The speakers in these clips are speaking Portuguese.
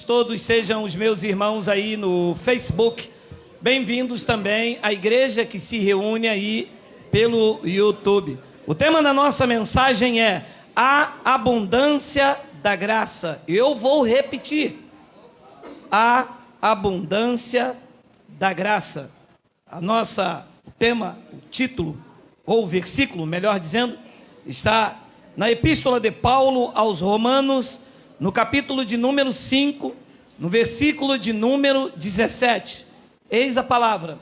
todos sejam os meus irmãos aí no Facebook. Bem-vindos também à igreja que se reúne aí pelo YouTube. O tema da nossa mensagem é a abundância da graça. Eu vou repetir. A abundância da graça. O tema, o título, ou o versículo, melhor dizendo, está na Epístola de Paulo aos Romanos, no capítulo de número 5, no versículo de número 17. Eis a palavra: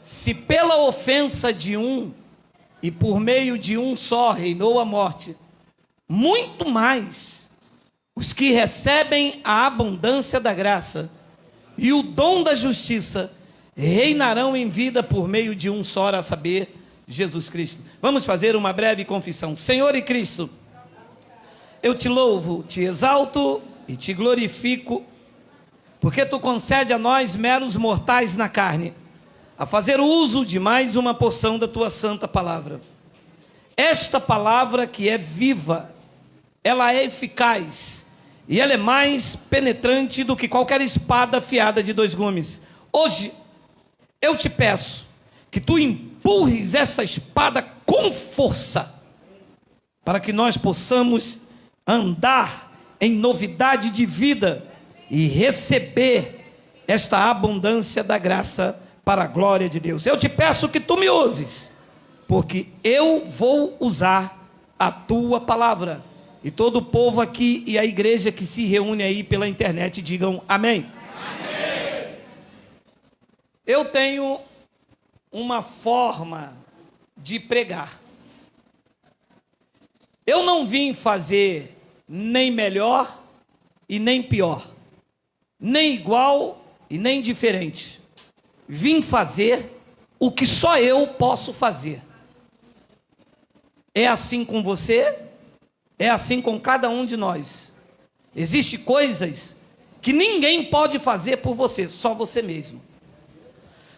se pela ofensa de um, e por meio de um só reinou a morte, muito mais os que recebem a abundância da graça e o dom da justiça reinarão em vida por meio de um só, a saber, Jesus Cristo. Vamos fazer uma breve confissão. Senhor e Cristo, eu te louvo, te exalto e te glorifico, porque tu concede a nós, meros mortais na carne, a fazer uso de mais uma porção da tua santa palavra. Esta palavra que é viva, ela é eficaz e ela é mais penetrante do que qualquer espada afiada de 2 gumes. Hoje, eu te peço que tu empurres esta espada com força, para que nós possamos andar em novidade de vida e receber esta abundância da graça para a glória de Deus. Eu te peço que tu me uses, porque eu vou usar a tua palavra. E todo o povo aqui e a igreja que se reúne aí pela internet digam amém. Amém. Eu tenho uma forma de pregar. Eu não vim fazer nem melhor e nem pior, nem igual e nem diferente. Vim fazer o que só eu posso fazer. É assim com você, é assim com cada um de nós. Existem coisas que ninguém pode fazer por você, só você mesmo.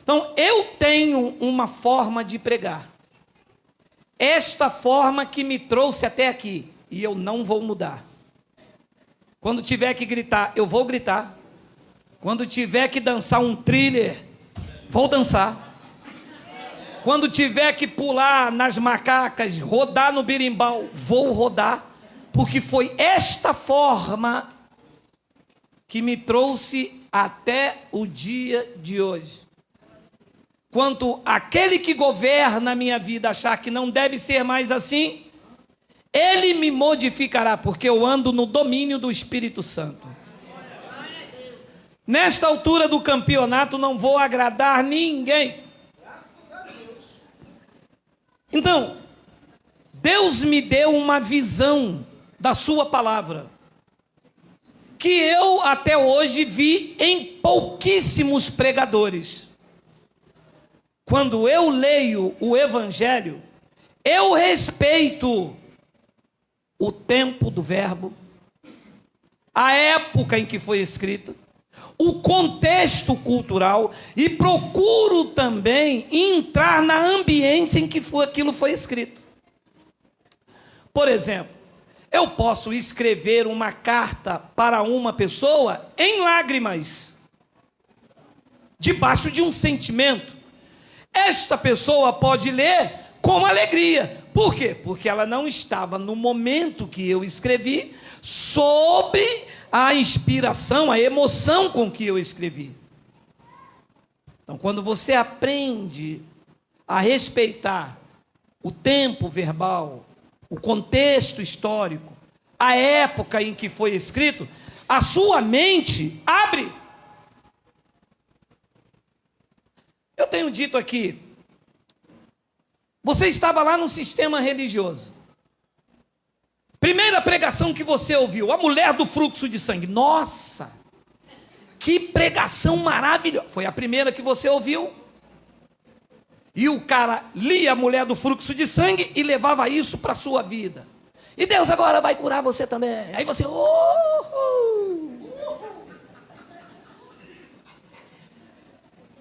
Então, eu tenho uma forma de pregar. Esta forma que me trouxe até aqui, e eu não vou mudar. Quando tiver que gritar, eu vou gritar. Quando tiver que dançar um thriller, vou dançar. Quando tiver que pular nas macacas, rodar no berimbau, vou rodar. Porque foi esta forma que me trouxe até o dia de hoje. Quanto aquele que governa a minha vida achar que não deve ser mais assim, ele me modificará, porque eu ando no domínio do Espírito Santo. Nesta altura do campeonato não vou agradar ninguém. Então, Deus me deu uma visão da sua palavra, que eu até hoje vi em pouquíssimos pregadores. Quando eu leio o Evangelho, eu respeito o tempo do verbo, a época em que foi escrito, o contexto cultural, e procuro também entrar na ambiência em que aquilo foi escrito. Por exemplo, eu posso escrever uma carta para uma pessoa em lágrimas, debaixo de um sentimento. Esta pessoa pode ler com alegria. Por quê? Porque ela não estava no momento que eu escrevi, sob a inspiração, a emoção com que eu escrevi. Então, quando você aprende a respeitar o tempo verbal, o contexto histórico, a época em que foi escrito, a sua mente abre. Eu tenho dito aqui, você estava lá no sistema religioso. Primeira pregação que você ouviu, a mulher do fluxo de sangue. Nossa, que pregação maravilhosa. Foi a primeira que você ouviu. E o cara lia a mulher do fluxo de sangue e levava isso para a sua vida. E Deus agora vai curar você também. Aí você... Oh!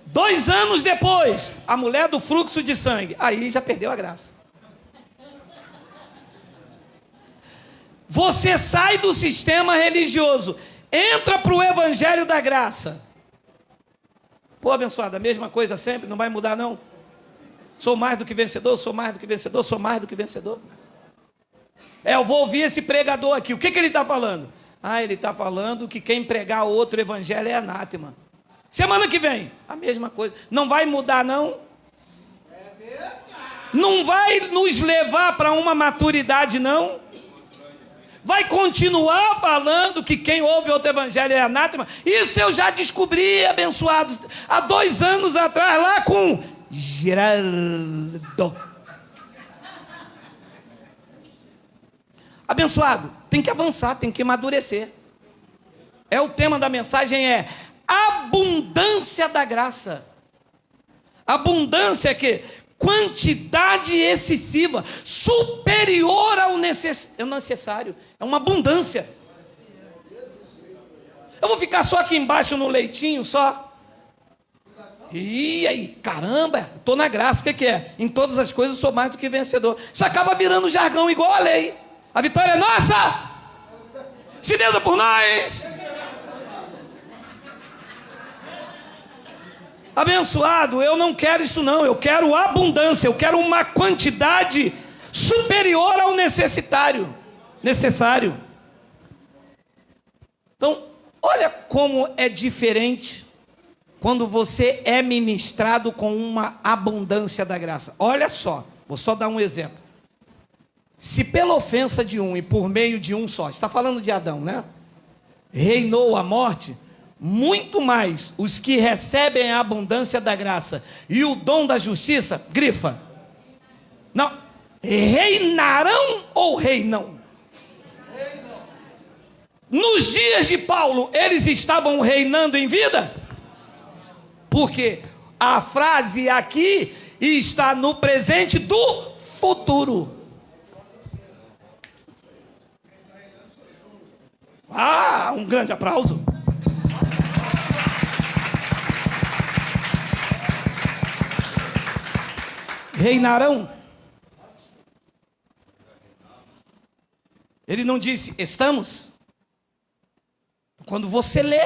2 anos depois, a mulher do fluxo de sangue. Aí já perdeu a graça. Você sai do sistema religioso. entra para o evangelho da graça. Pô, abençoado, a mesma coisa sempre, não vai mudar não? Sou mais do que vencedor, sou mais do que vencedor, sou mais do que vencedor. Eu vou ouvir esse pregador aqui, o que ele está falando? Ele está falando que quem pregar outro evangelho é anátema. Semana que vem, a mesma coisa. Não vai mudar não? Não vai nos levar para uma maturidade não? Vai continuar falando que quem ouve outro evangelho é anátema? Isso eu já descobri, abençoados, há 2 anos atrás, lá com Geraldo. Abençoado, tem que avançar, tem que amadurecer. O tema da mensagem é abundância da graça. Abundância é que? Quantidade excessiva, superior ao necessário. É uma abundância. Eu vou ficar só aqui embaixo no leitinho, só. E aí, caramba, estou na graça, o que é? Em todas as coisas sou mais do que vencedor. Isso acaba virando jargão igual a lei. A vitória é nossa! Se Deus é por nós! Abençoado, eu não quero isso não, eu quero abundância, eu quero uma quantidade superior ao necessário. Então, olha como é diferente quando você é ministrado com uma abundância da graça. Olha só, vou só dar um exemplo. Se pela ofensa de um e por meio de um só, está falando de Adão, né? Reinou a morte, muito mais os que recebem a abundância da graça e o dom da justiça, grifa. Não, reinarão ou reinam? Nos dias de Paulo, eles estavam reinando em vida? Porque a frase aqui está no presente do futuro. Um grande aplauso. Reinarão. Ele não disse estamos. Quando você lê,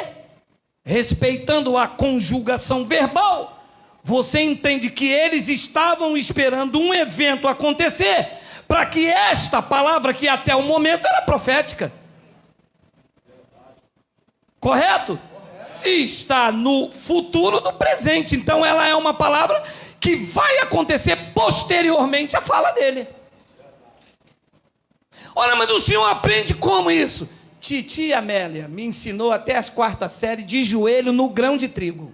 respeitando a conjugação verbal, você entende que eles estavam esperando um evento acontecer, para que esta palavra, que até o momento era profética, correto? Está no futuro do presente. Então ela é uma palavra que vai acontecer posteriormente à fala dele. Olha, mas o senhor aprende como isso? Titia Amélia me ensinou até as 4ª série de joelho no grão de trigo.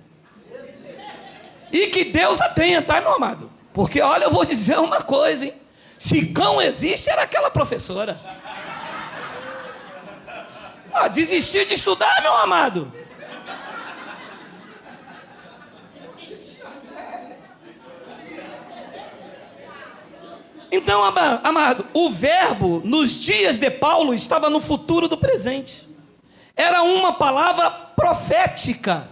E que Deus a tenha, tá, meu amado? Porque, olha, eu vou dizer uma coisa, hein? Se cão existe, era aquela professora. Desistir de estudar, meu amado. Então, amado, o verbo nos dias de Paulo estava no futuro do presente. Era uma palavra profética.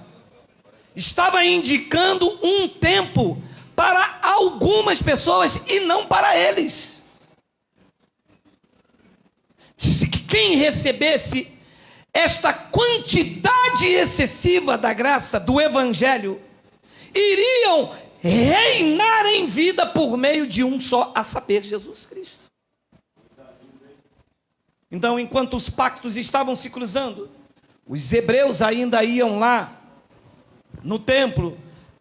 Estava indicando um tempo para algumas pessoas e não para eles. Disse que quem recebesse esta quantidade excessiva da graça do evangelho iriam reinar em vida por meio de um só, a saber, Jesus Cristo. Então, enquanto os pactos estavam se cruzando, os hebreus ainda iam lá no templo,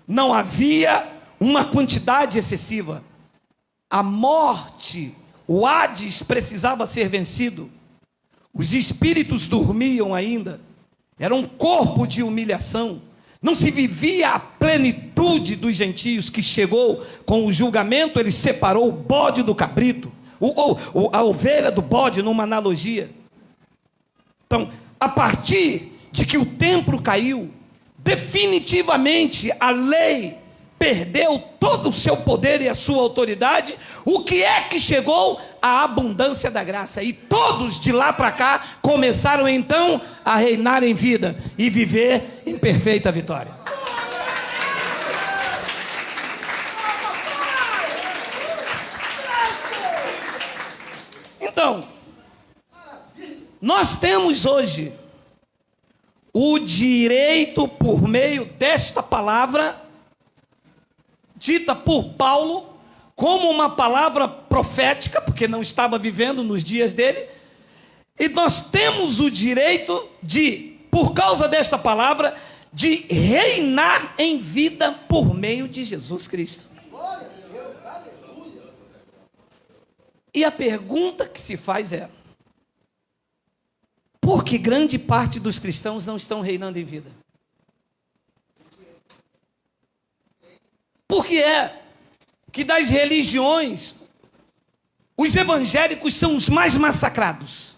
não havia uma quantidade excessiva. A morte, o Hades precisava ser vencido. Os espíritos dormiam ainda. Era um corpo de humilhação. Não se vivia a plenitude dos gentios, que chegou com o julgamento. Ele separou o bode do cabrito, a ovelha do bode, numa analogia. Então, a partir de que o templo caiu, definitivamente a lei perdeu todo o seu poder e a sua autoridade. O que é que chegou? A abundância da graça. E todos de lá para cá começaram então a reinar em vida e viver em perfeita vitória. Então, nós temos hoje o direito por meio desta palavra, dita por Paulo, como uma palavra profética, porque não estava vivendo nos dias dele, e nós temos o direito de, por causa desta palavra, de reinar em vida por meio de Jesus Cristo. E a pergunta que se faz é: por que grande parte dos cristãos não estão reinando em vida? Por que é que das religiões, os evangélicos são os mais massacrados?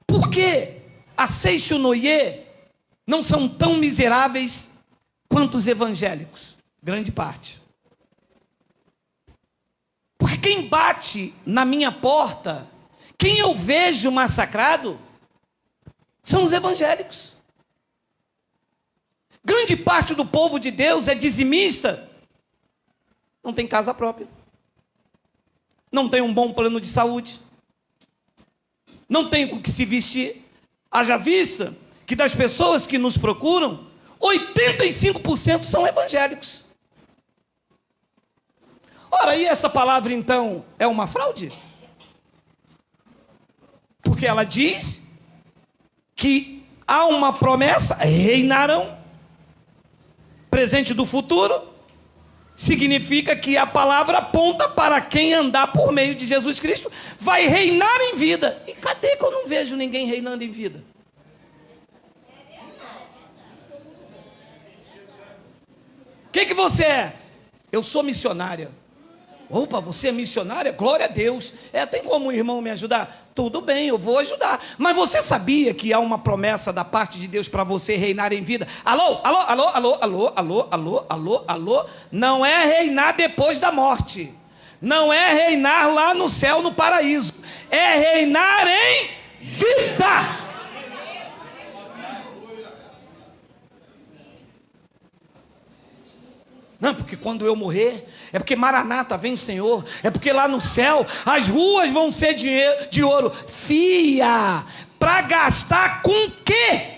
Por que a Seixonoye não são tão miseráveis quanto os evangélicos? Grande parte. Porque quem bate na minha porta, quem eu vejo massacrado, são os evangélicos. Grande parte do povo de Deus é dizimista, não tem casa própria, não tem um bom plano de saúde, não tem o que se vestir. Haja vista que das pessoas que nos procuram, 85% são evangélicos. Ora, e essa palavra então é uma fraude? Porque ela diz que há uma promessa, reinarão. Presente do futuro significa que a palavra aponta para quem andar por meio de Jesus Cristo vai reinar em vida. E cadê que eu não vejo ninguém reinando em vida? O que você é? Eu sou missionária. Opa, você é missionária? Glória a Deus. Tem como o irmão me ajudar? Tudo bem, eu vou ajudar. Mas você sabia que há uma promessa da parte de Deus para você reinar em vida? Alô, alô, alô, alô, alô, alô, alô, alô, alô. Não é reinar depois da morte. Não é reinar lá no céu, no paraíso. É reinar em vida. Não, porque quando eu morrer, é porque Maranata vem o Senhor, é porque lá no céu as ruas vão ser de ouro. Fia, para gastar com o quê?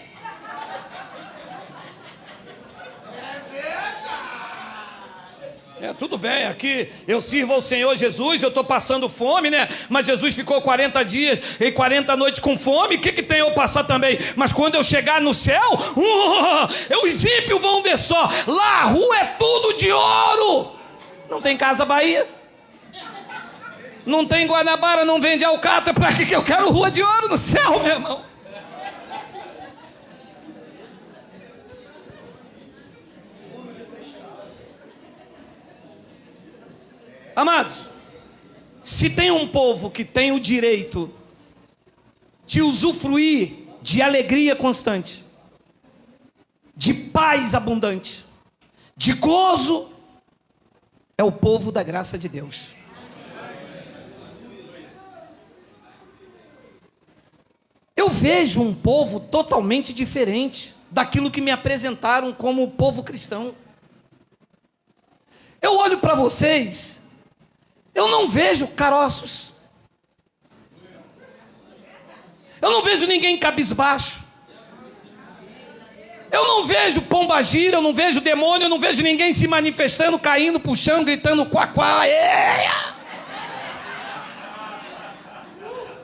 Tudo bem, aqui eu sirvo ao Senhor Jesus, eu estou passando fome, né? Mas Jesus ficou 40 dias e 40 noites com fome, o que tem eu passar também? Mas quando eu chegar no céu, os ímpios vão ver só, lá a rua é tudo de ouro. Não tem Casa Bahia, não tem Guanabara, não vende alcatra, para que eu quero rua de ouro no céu, meu irmão? Amados, se tem um povo que tem o direito de usufruir de alegria constante, de paz abundante, de gozo, é o povo da graça de Deus. Eu vejo um povo totalmente diferente daquilo que me apresentaram como o povo cristão. Eu olho para vocês, eu não vejo caroços, eu não vejo ninguém cabisbaixo, eu não vejo pombagira, eu não vejo demônio, eu não vejo ninguém se manifestando, caindo, puxando, gritando quá.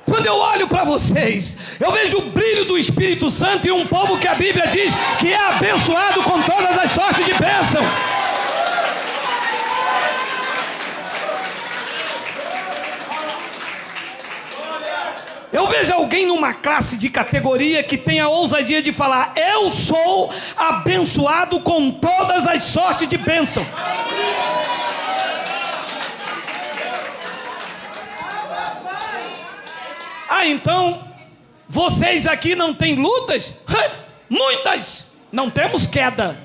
Quando eu olho para vocês, eu vejo o brilho do Espírito Santo e um povo que a Bíblia diz que é abençoado com todas as sortes de bênção. Eu vejo alguém numa classe de categoria que tem a ousadia de falar: eu sou abençoado com todas as sortes de bênção. Então, vocês aqui não têm lutas? Muitas! Não temos queda.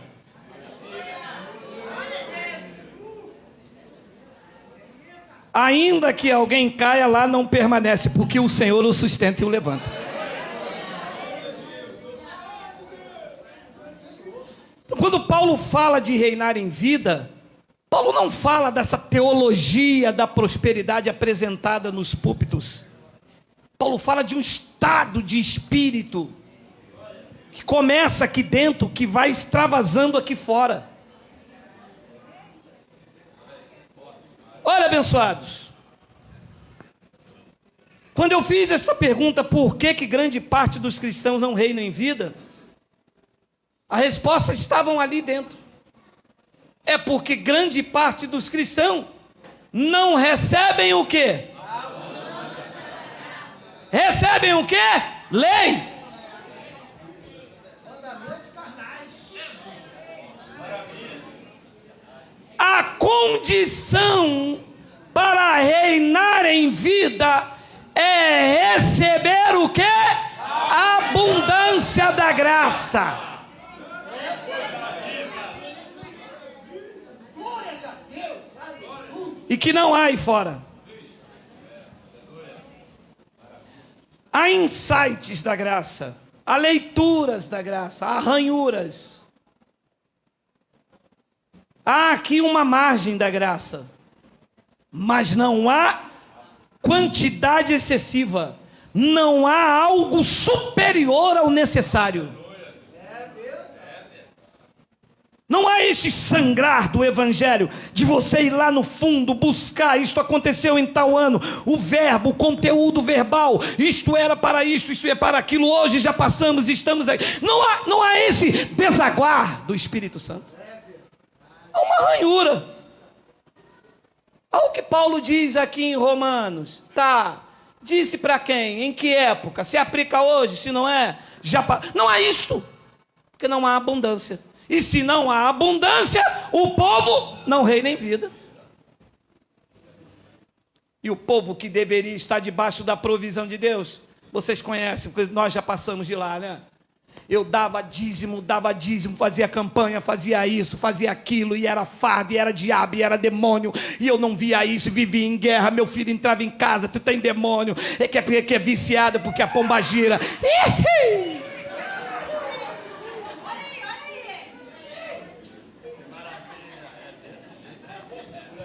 Ainda que alguém caia lá, não permanece, porque o Senhor o sustenta e o levanta. Então, quando Paulo fala de reinar em vida, Paulo não fala dessa teologia da prosperidade apresentada nos púlpitos. Paulo fala de um estado de espírito que começa aqui dentro, que vai extravasando aqui fora. Olha, abençoados, quando eu fiz essa pergunta, por que grande parte dos cristãos não reinam em vida? A resposta estavam ali dentro. É porque grande parte dos cristãos não recebem o quê? Recebem o quê? Lei. A condição para reinar em vida é receber o quê? A abundância da graça. E que não há aí fora. Há insights da graça, há leituras da graça, há ranhuras. Há aqui uma margem da graça, mas não há quantidade excessiva, não há algo superior ao necessário. Não há este sangrar do evangelho, de você ir lá no fundo, buscar, isto aconteceu em tal ano, o verbo, o conteúdo verbal, isto era para isto é para aquilo, hoje já passamos, estamos aí. Não há esse desaguar do Espírito Santo. Há uma ranhura. Olha o que Paulo diz aqui em Romanos. Tá, disse para quem? Em que época? Se aplica hoje, se não é? Não há isto, porque não há abundância. E se não há abundância, o povo não reina em vida. E o povo que deveria estar debaixo da provisão de Deus, vocês conhecem, porque nós já passamos de lá, né? Eu dava dízimo, fazia campanha, fazia isso, fazia aquilo, e era fardo, e era diabo, e era demônio, e eu não via isso, vivia em guerra, meu filho entrava em casa, tu tem demônio, que é viciado porque a pomba gira.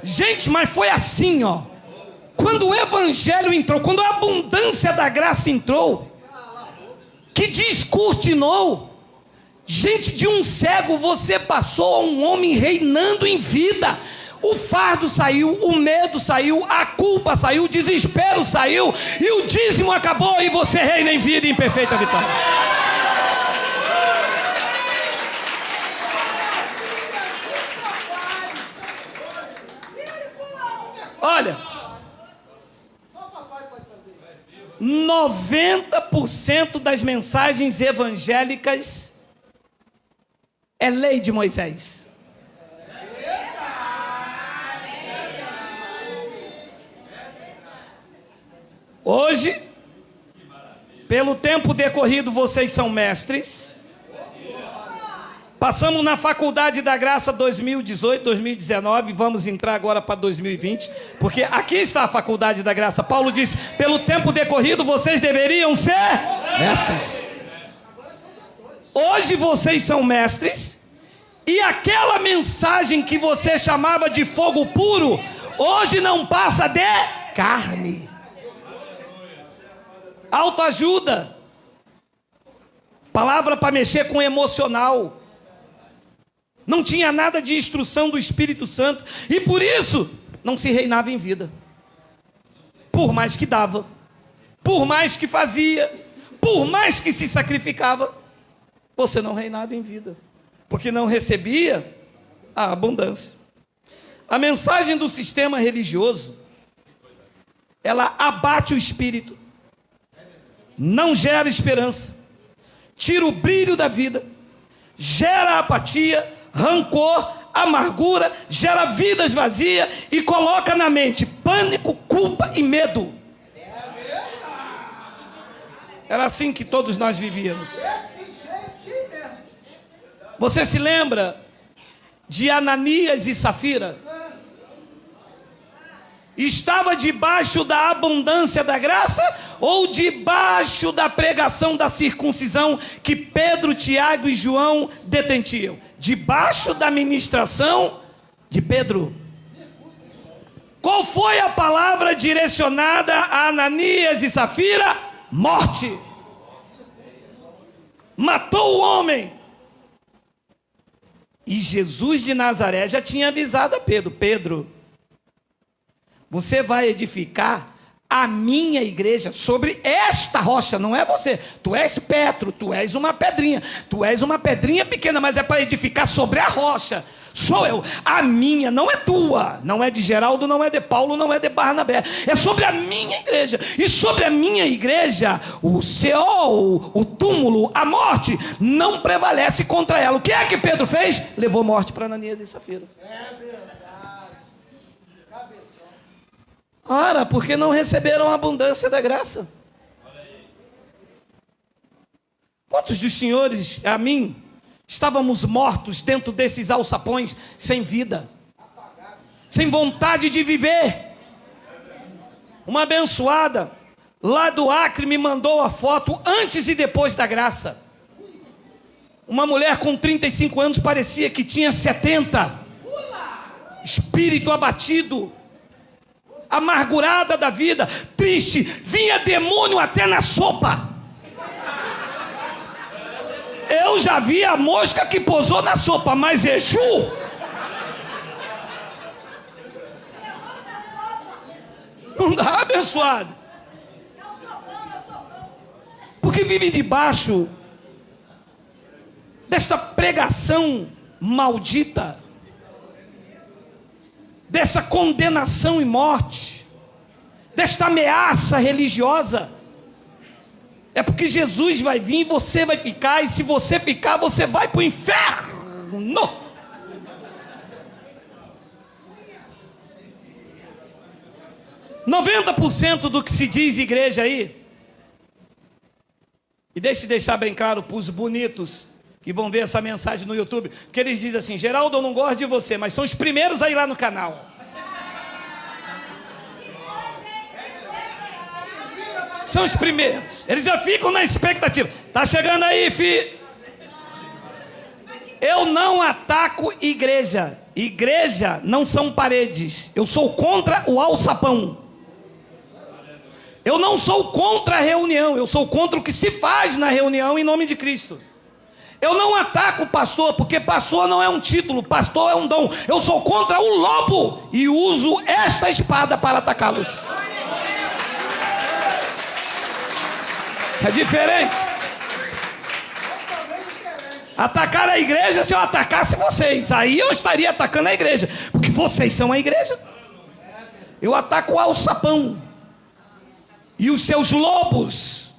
Gente, mas foi assim, ó. Quando o evangelho entrou, quando a abundância da graça entrou, que descortinou. Gente, de um cego você passou a um homem reinando em vida. O fardo saiu, o medo saiu, a culpa saiu, o desespero saiu, e o dízimo acabou, e você reina em vida e em perfeita vitória. Olha, 90% das mensagens evangélicas é lei de Moisés. Hoje, pelo tempo decorrido, vocês são mestres. Passamos na Faculdade da Graça 2018, 2019, vamos entrar agora para 2020, porque aqui está a Faculdade da Graça. Paulo disse, pelo tempo decorrido vocês deveriam ser mestres. Hoje vocês são mestres, e aquela mensagem que você chamava de fogo puro, hoje não passa de carne. Autoajuda. Palavra para mexer com o emocional. Não tinha nada de instrução do Espírito Santo. E por isso, não se reinava em vida. Por mais que dava. Por mais que fazia. Por mais que se sacrificava. Você não reinava em vida. Porque não recebia a abundância. A mensagem do sistema religioso, ela abate o espírito. Não gera esperança. Tira o brilho da vida. Gera apatia, rancor, amargura, gera vidas vazias e coloca na mente pânico, culpa e medo. Era assim que todos nós vivíamos. Você se lembra de Ananias e Safira? Estava debaixo da abundância da graça ou debaixo da pregação da circuncisão que Pedro, Tiago e João detentiam? Debaixo da ministração de Pedro. Qual foi a palavra direcionada a Ananias e Safira? Morte. matou o homem. E Jesus de Nazaré já tinha avisado a Pedro: Pedro, você vai edificar a minha igreja sobre esta rocha, não é você. Tu és Petro, tu és uma pedrinha. Tu és uma pedrinha pequena, mas é para edificar sobre a rocha. Sou eu. A minha não é tua, não é de Geraldo, não é de Paulo, não é de Barnabé. É sobre a minha igreja. E sobre a minha igreja, o Seol, o túmulo, a morte, não prevalece contra ela. O que é que Pedro fez? Levou morte para Ananias e Safira. É verdade. Ora, porque não receberam a abundância da graça. Quantos dos senhores, a mim, estávamos mortos dentro desses alçapões, sem vida, sem vontade de viver? Uma abençoada lá do Acre me mandou a foto antes e depois da graça. Uma mulher com 35 anos parecia que tinha 70. Espírito abatido, amargurada da vida, triste, vinha demônio até na sopa. Eu já vi a mosca que pousou na sopa, mas Exu não dá, abençoado. Porque vive debaixo dessa pregação maldita, dessa condenação e morte, desta ameaça religiosa. É porque Jesus vai vir e você vai ficar, e se você ficar, você vai para o inferno. 90% do que se diz igreja aí, e deixar bem claro para os bonitos que vão ver essa mensagem no YouTube, que eles dizem assim: Geraldo, eu não gosto de você, mas são os primeiros a ir lá no canal. São os primeiros. Eles já ficam na expectativa. Tá chegando aí, filho. Eu não ataco igreja. Igreja não são paredes. Eu sou contra o alçapão. Eu não sou contra a reunião. Eu sou contra o que se faz na reunião em nome de Cristo. Eu não ataco o pastor, porque pastor não é um título, pastor é um dom. Eu sou contra o lobo e uso esta espada para atacá-los. É diferente. Atacar a igreja, se eu atacasse vocês, aí eu estaria atacando a igreja, porque vocês são a igreja. Eu ataco o alçapão e os seus lobos,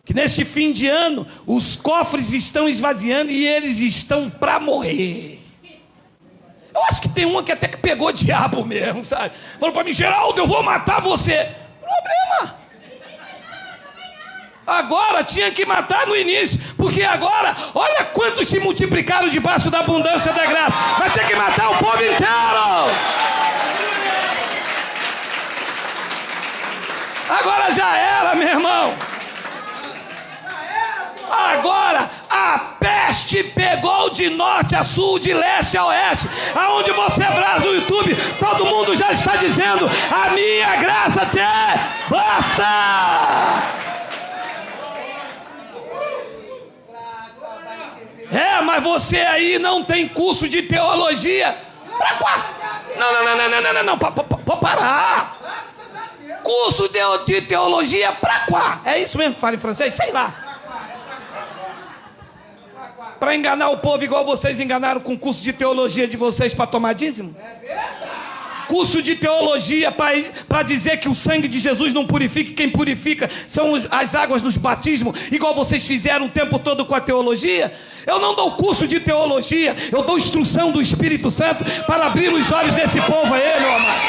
que neste fim de ano os cofres estão esvaziando e eles estão para morrer. Eu acho que tem uma que até que pegou o diabo mesmo, sabe? Falou para mim: Geraldo, eu vou matar você. Problema. Agora tinha que matar no início, porque agora, olha quantos se multiplicaram debaixo da abundância da graça. Vai ter que matar o povo inteiro. Agora já era, meu irmão. Agora a peste pegou de norte a sul, de leste a oeste. Aonde você brasa no YouTube, todo mundo já está dizendo: a minha graça te basta. É, mas você aí não tem curso de teologia. Pra qual? Não, pode parar. Curso de teologia pra qual? É isso mesmo que fala em francês? Sei lá. Para enganar o povo igual vocês enganaram com o curso de teologia de vocês para tomar dízimo? Curso de teologia para dizer que o sangue de Jesus não purifica, quem purifica são as águas dos batismos, igual vocês fizeram o tempo todo com a teologia. Eu não dou curso de teologia, eu dou instrução do Espírito Santo para abrir os olhos desse povo a ele, meu amado.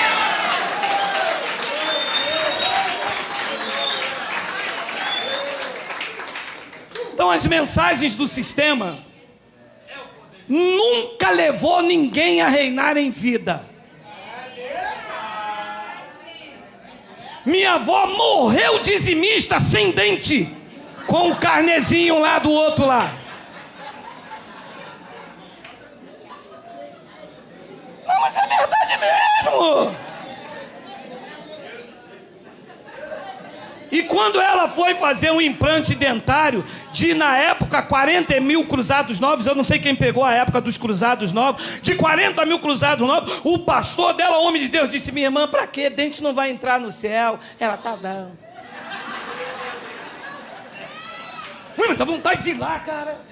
Então as mensagens do sistema nunca levou ninguém a reinar em vida. Minha avó morreu dizimista sem dente, com o carnezinho lá do outro lá. Não, mas é verdade mesmo. E quando ela foi fazer um implante dentário de, na época, 40 mil cruzados novos, eu não sei quem pegou a época dos cruzados novos, de 40 mil cruzados novos, o pastor dela, homem de Deus, disse: minha irmã, pra quê? Dente não vai entrar no céu. Ela, tá bom. Mano, dá vontade de ir lá, cara.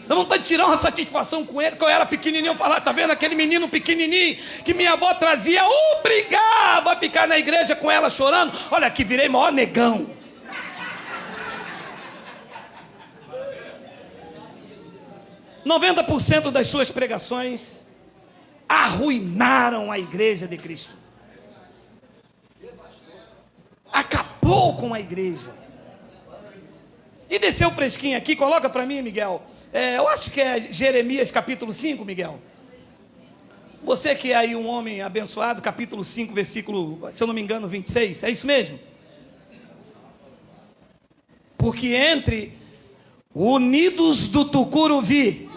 Dá vontade de tirar uma satisfação com ele, que eu era pequenininho, eu falava: tá vendo aquele menino pequenininho que minha avó trazia, obrigava a ficar na igreja com ela chorando? Olha aqui, virei maior negão. – 90% das suas pregações arruinaram a igreja de Cristo. Acabou com a igreja. E desceu fresquinho aqui, coloca para mim, Miguel. Eu acho que é Jeremias capítulo 5, Miguel. Você que é aí um homem abençoado, capítulo 5, versículo, se eu não me engano, 26. É isso mesmo? Porque entre Unidos do Tucuruvi,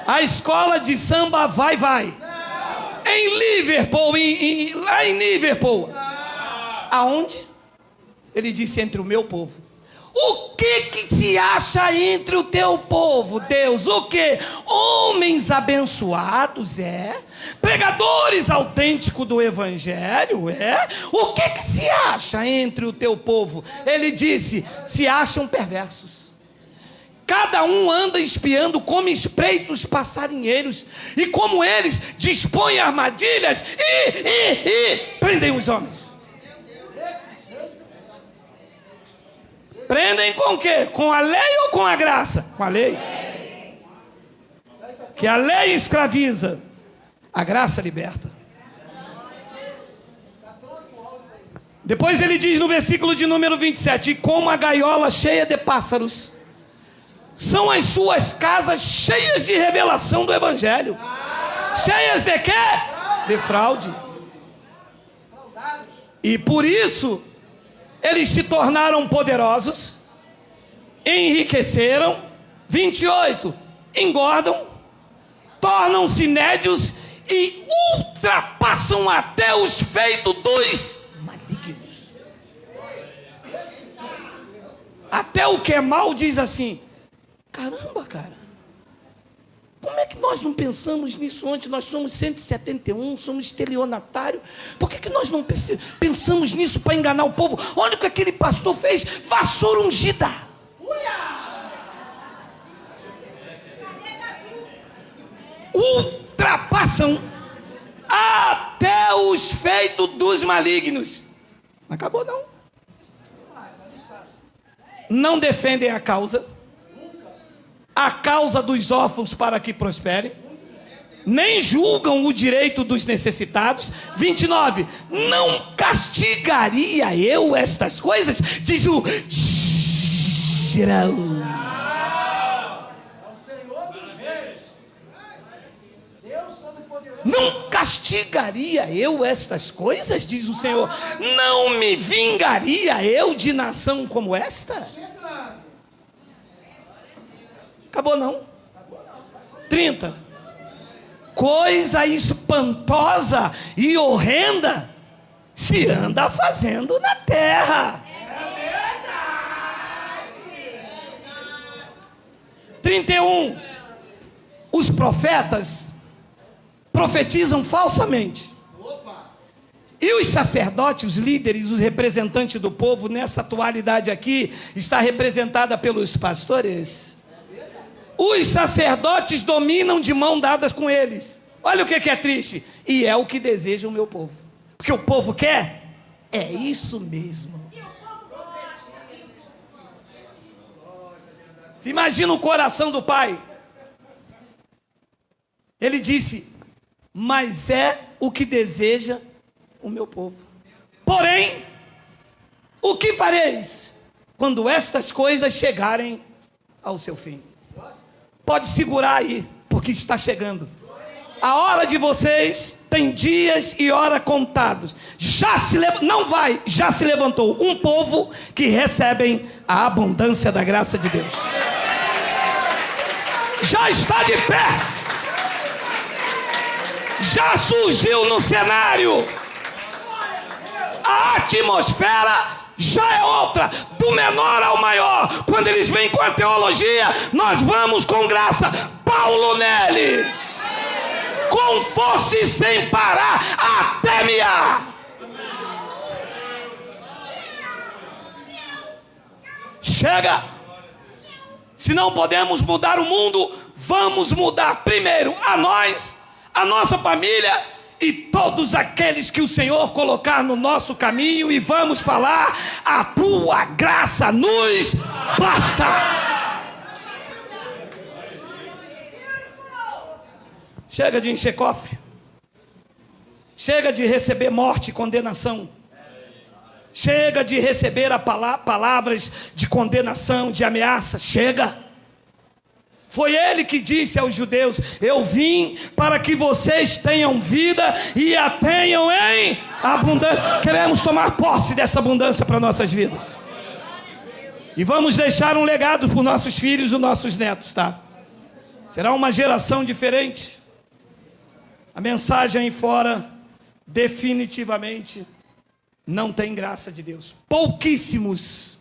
a escola de samba vai. Em Liverpool, lá em Liverpool. Aonde? Ele disse: entre o meu povo. O que se acha entre o teu povo, Deus? O que? Homens abençoados, pregadores autênticos do evangelho, O que se acha entre o teu povo? Ele disse: se acham perversos. Cada um anda espiando como espreitos passarinheiros, e como eles dispõem armadilhas e prendem os homens. Prendem com o quê? Com a lei ou com a graça? Com a lei. Que a lei escraviza, a graça liberta. Depois ele diz no versículo de número 27: e como a gaiola cheia de pássaros, são as suas casas cheias de revelação do evangelho. Cheias de quê? De fraude. E por isso eles se tornaram poderosos, enriqueceram. 28, engordam, tornam-se nédios e ultrapassam até os feitos dos malignos. Até o que é mal diz assim: caramba, cara, como é que nós não pensamos nisso antes? Nós somos 171, somos estelionatários. Por que nós não pensamos nisso para enganar o povo? Olha o que aquele pastor fez: vassoura ungida. Ultrapassam até os feitos dos malignos. Não acabou não. Não defendem a causa dos órfãos para que prosperem, nem julgam o direito dos necessitados. 29, não castigaria eu estas coisas? Diz o geral. Não castigaria eu estas coisas? Diz o Senhor. Não me vingaria eu de nação como esta? Acabou não. 30. Coisa espantosa e horrenda se anda fazendo na terra. 31. Os profetas profetizam falsamente. E os sacerdotes, os líderes, os representantes do povo, nessa atualidade aqui, está representada pelos pastores. Os sacerdotes dominam de mão dadas com eles. Olha o que é triste. E é o que deseja o meu povo. Porque o povo quer? É isso mesmo. Você imagina o coração do pai. Ele disse: mas é o que deseja o meu povo. Porém, o que fareis quando estas coisas chegarem ao seu fim? Pode segurar aí, porque está chegando. A hora de vocês tem dias e hora contados. Já se levantou um povo que recebem a abundância da graça de Deus. Já está de pé. Já surgiu no cenário. A atmosfera já é outra, do menor ao maior. Quando eles vêm com a teologia, nós vamos com graça. Paulo neles, com força e sem parar, até miar. Chega! Se não podemos mudar o mundo, vamos mudar primeiro a nós, a nossa família e todos aqueles que o Senhor colocar no nosso caminho, e vamos falar: a tua graça nos basta. Chega de encher cofre. Chega de receber morte e condenação. Chega de receber palavras de condenação, de ameaça. Chega. Foi ele que disse aos judeus: eu vim para que vocês tenham vida e a tenham em abundância. Queremos tomar posse dessa abundância para nossas vidas. E vamos deixar um legado para os nossos filhos e nossos netos, tá? Será uma geração diferente. A mensagem aí fora definitivamente não tem graça de Deus. Pouquíssimos,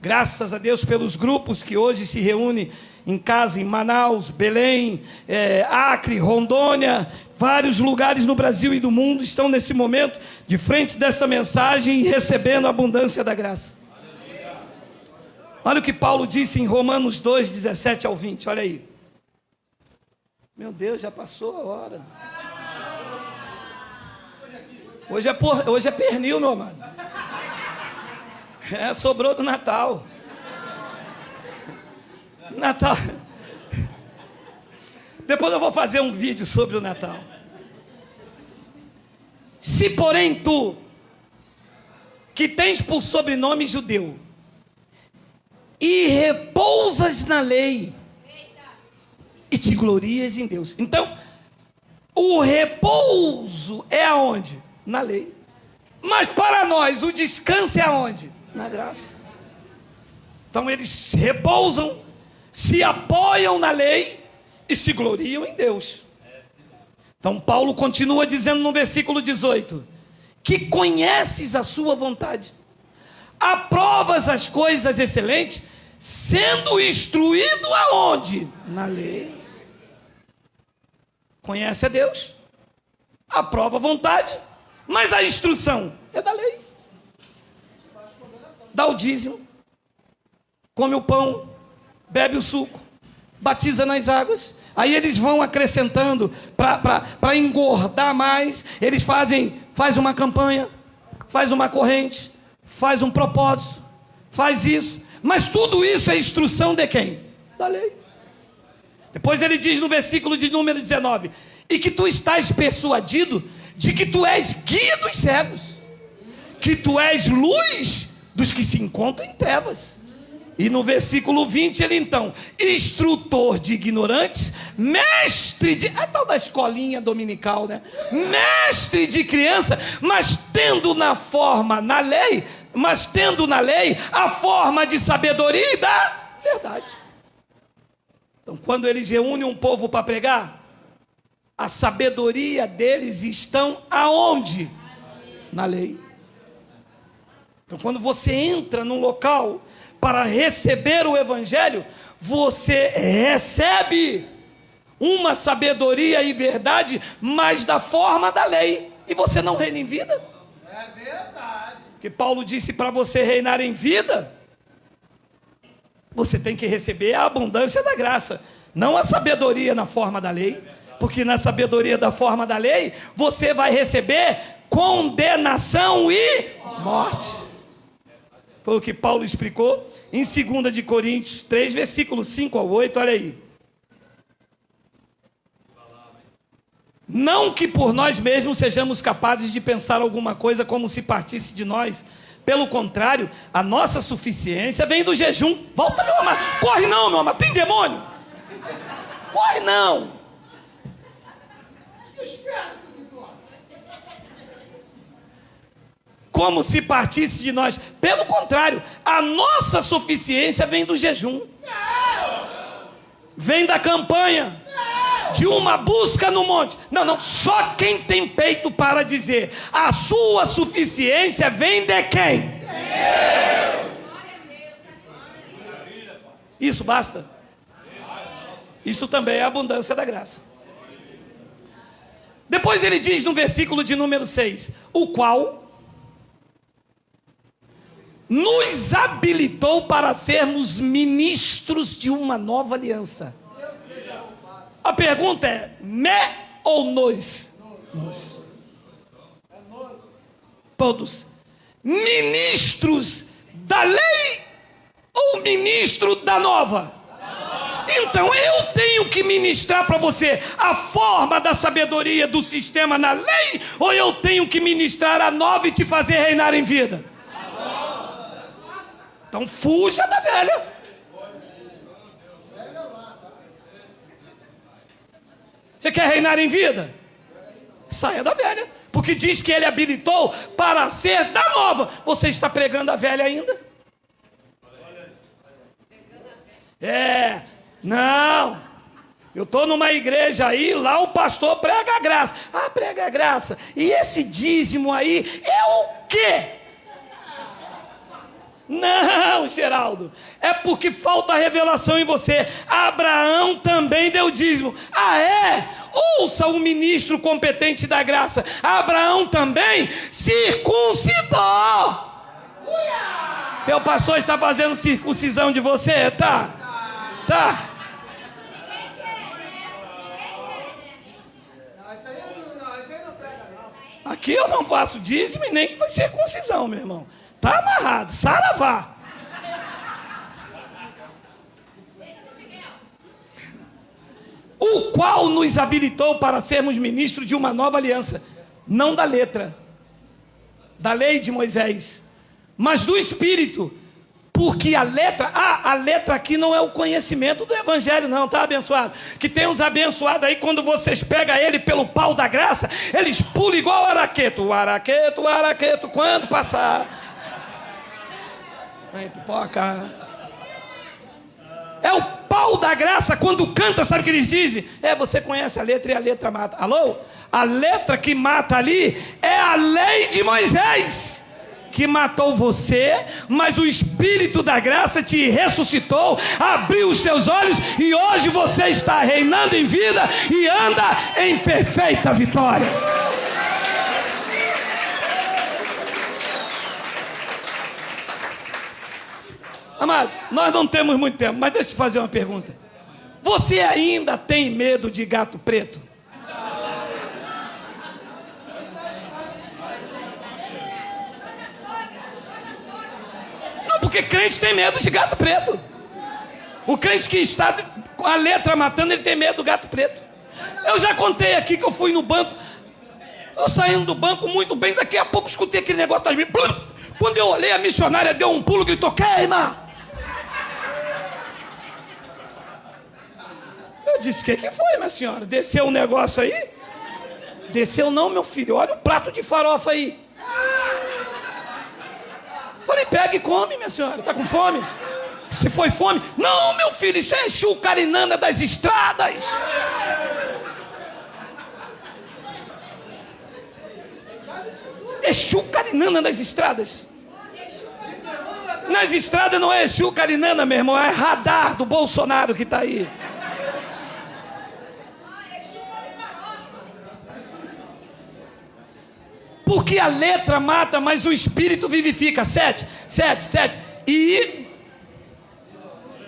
graças a Deus pelos grupos que hoje se reúnem em casa, em Manaus, Belém, Acre, Rondônia, vários lugares no Brasil e do mundo estão nesse momento de frente dessa mensagem e recebendo a abundância da graça. Olha o que Paulo disse em Romanos 2, 17 ao 20, olha aí. Meu Deus, já passou a hora. Hoje é pernil, meu amado. Sobrou do Natal. Natal. Depois eu vou fazer um vídeo sobre o Natal. Se porém tu, que tens por sobrenome judeu, e repousas na lei, e te glorias em Deus. Então, o repouso é aonde? Na lei. Mas para nós, o descanso é aonde? Na graça. Então eles repousam, se apoiam na lei e se gloriam em Deus. Então Paulo continua dizendo no versículo 18: que conheces a sua vontade, aprovas as coisas excelentes, sendo instruído aonde? Na lei. Conhece a Deus, aprova a vontade, mas a instrução é da lei. Dá o dízimo, come o pão, bebe o suco, batiza nas águas. Aí eles vão acrescentando para engordar mais. Eles fazem uma campanha, faz uma corrente, faz um propósito, faz isso. Mas tudo isso é instrução de quem? Da lei. Depois ele diz no versículo de número 19: e que tu estás persuadido de que tu és guia dos cegos, que tu és luz dos que se encontram em trevas. E no versículo 20 ele então: instrutor de ignorantes, mestre de... É tal da escolinha dominical, né? Mestre de criança, mas tendo na lei a forma de sabedoria e da verdade. Então quando eles reúnem um povo para pregar, a sabedoria deles estão aonde? Na lei. Então quando você entra num local para receber o evangelho, você recebe uma sabedoria e verdade, mas da forma da lei. E você não reina em vida. É verdade. Porque Paulo disse: para você reinar em vida, você tem que receber a abundância da graça, não a sabedoria na forma da lei. Porque na sabedoria da forma da lei, você vai receber condenação e morte. Foi o que Paulo explicou em 2 de Coríntios 3, versículos 5 ao 8, olha aí. Não que por nós mesmos sejamos capazes de pensar alguma coisa como se partisse de nós. Pelo contrário, a nossa suficiência vem do jejum. Volta, meu amado. Corre não, meu amado. Tem demônio. Corre não. Como se partisse de nós. Pelo contrário, a nossa suficiência vem do jejum, vem da campanha de uma busca no monte. Não, só quem tem peito para dizer: a sua suficiência vem de quem? Deus. Isso basta. Isso também é a abundância da graça. Depois ele diz no versículo de número 6: o qual nos habilitou para sermos ministros de uma nova aliança. A pergunta é: me ou nos? Nos. Todos. Ministros da lei ou ministro da nova? Então eu tenho que ministrar para você a forma da sabedoria do sistema na lei, ou eu tenho que ministrar a nova e te fazer reinar em vida? Então fuja da velha. Você quer reinar em vida? Saia da velha, porque diz que ele habilitou para ser da nova. Você está pregando a velha ainda? Não. Eu estou numa igreja aí, lá o pastor prega a graça. Ah, prega a graça. E esse dízimo aí é o quê? Não, Geraldo, é porque falta revelação em você. Abraão também deu dízimo. Ah, é? Ouça o ministro competente da graça. Abraão também circuncidou. Teu pastor está fazendo circuncisão de você? Tá. Aqui eu não faço dízimo e nem circuncisão, meu irmão. Tá amarrado, saravá. O qual nos habilitou para sermos ministros de uma nova aliança, não da letra, da lei de Moisés, mas do Espírito. Porque a letra aqui não é o conhecimento do evangelho não, tá, abençoado? Que tem uns abençoados aí, quando vocês pegam ele pelo pau da graça, eles pulam igual o araqueto, quando passar. Vem, pipoca. É o pau da graça, quando canta, sabe o que eles dizem? Você conhece a letra e a letra mata. Alô? A letra que mata ali é a lei de Moisés, que matou você, mas o Espírito da graça te ressuscitou, abriu os teus olhos e hoje você está reinando em vida e anda em perfeita vitória. Amado, nós não temos muito tempo, mas deixa eu te fazer uma pergunta. Você ainda tem medo de gato preto? Porque crente tem medo de gato preto. O crente que está com a letra matando, ele tem medo do gato preto. Eu já contei aqui que eu fui no banco. Eu saindo do banco muito bem, daqui a pouco escutei aquele negócio atrás de mim. Quando eu olhei, a missionária deu um pulo e gritou: queima! Eu disse: que foi, minha senhora? Desceu um negócio aí? Desceu não, meu filho, olha o prato de farofa aí. Falei: pega e come, minha senhora, está com fome? Se foi fome, não, meu filho, isso é chucarinana das estradas. É chucarinana das estradas. Nas estradas não é chucarinana, meu irmão, é radar do Bolsonaro que está aí. Porque a letra mata, mas o Espírito vivifica. 7. E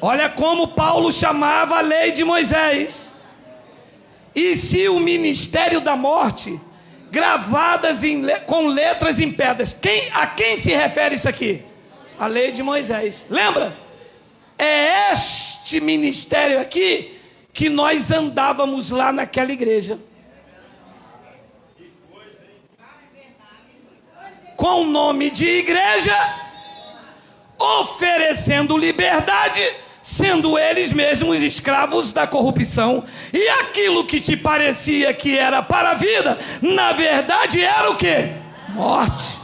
olha como Paulo chamava a lei de Moisés. E se o ministério da morte, gravadas com letras em pedras. A quem se refere isso aqui? A lei de Moisés. Lembra? É este ministério aqui que nós andávamos lá naquela igreja. Com o nome de igreja, oferecendo liberdade, sendo eles mesmos escravos da corrupção. E aquilo que te parecia que era para a vida, na verdade era o quê? Morte.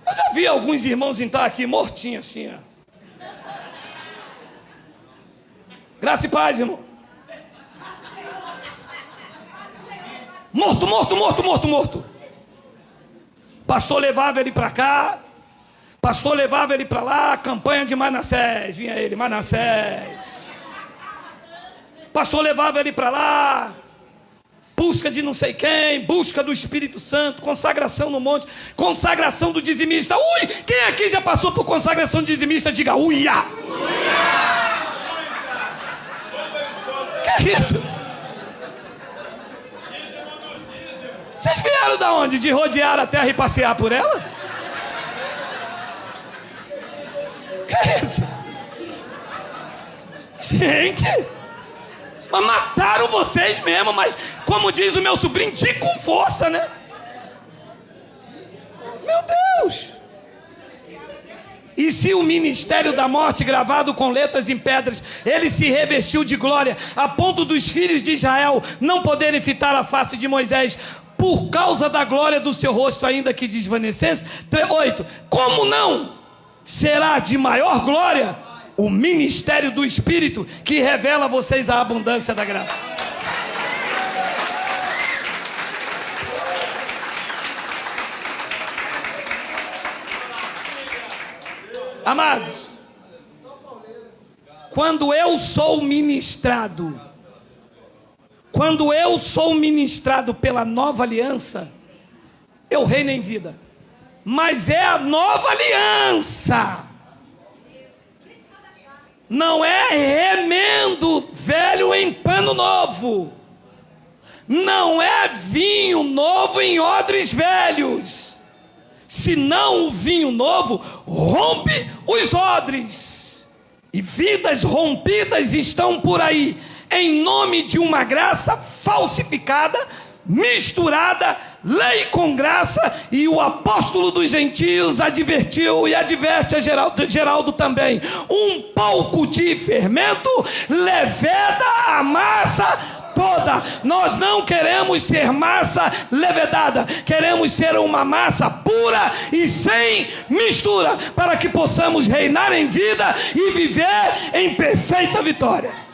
Eu já vi alguns irmãos entrar aqui mortinhos assim, ó. Graça e paz, irmão. Morto. Pastor levava ele para cá, pastor levava ele para lá, campanha de Manassés, vinha ele, Manassés. Pastor levava ele para lá, busca de não sei quem, busca do Espírito Santo, consagração no monte, consagração do dizimista. Ui, quem aqui já passou por consagração de dizimista, diga uia. Que é isso? Vocês vieram da onde? De rodear a terra e passear por ela? Que é isso? Gente, mas mataram vocês mesmo, mas como diz o meu sobrinho, de com força, né? Meu Deus! E se o ministério da morte, gravado com letras em pedras, ele se revestiu de glória, a ponto dos filhos de Israel não poderem fitar a face de Moisés, por causa da glória do seu rosto, ainda que desvanecesse. 8. Como não será de maior glória o ministério do Espírito, que revela a vocês a abundância da graça? Amados, quando eu sou ministrado pela nova aliança, eu reino em vida. Mas é a nova aliança, não é remendo velho em pano novo, não é vinho novo em odres velhos. Senão o vinho novo rompe os odres, e vidas rompidas estão por aí, em nome de uma graça falsificada, misturada, lei com graça. E o apóstolo dos gentios advertiu e adverte a Geraldo também: um pouco de fermento leveda a massa toda. Nós não queremos ser massa levedada, queremos ser uma massa pura e sem mistura, para que possamos reinar em vida e viver em perfeita vitória.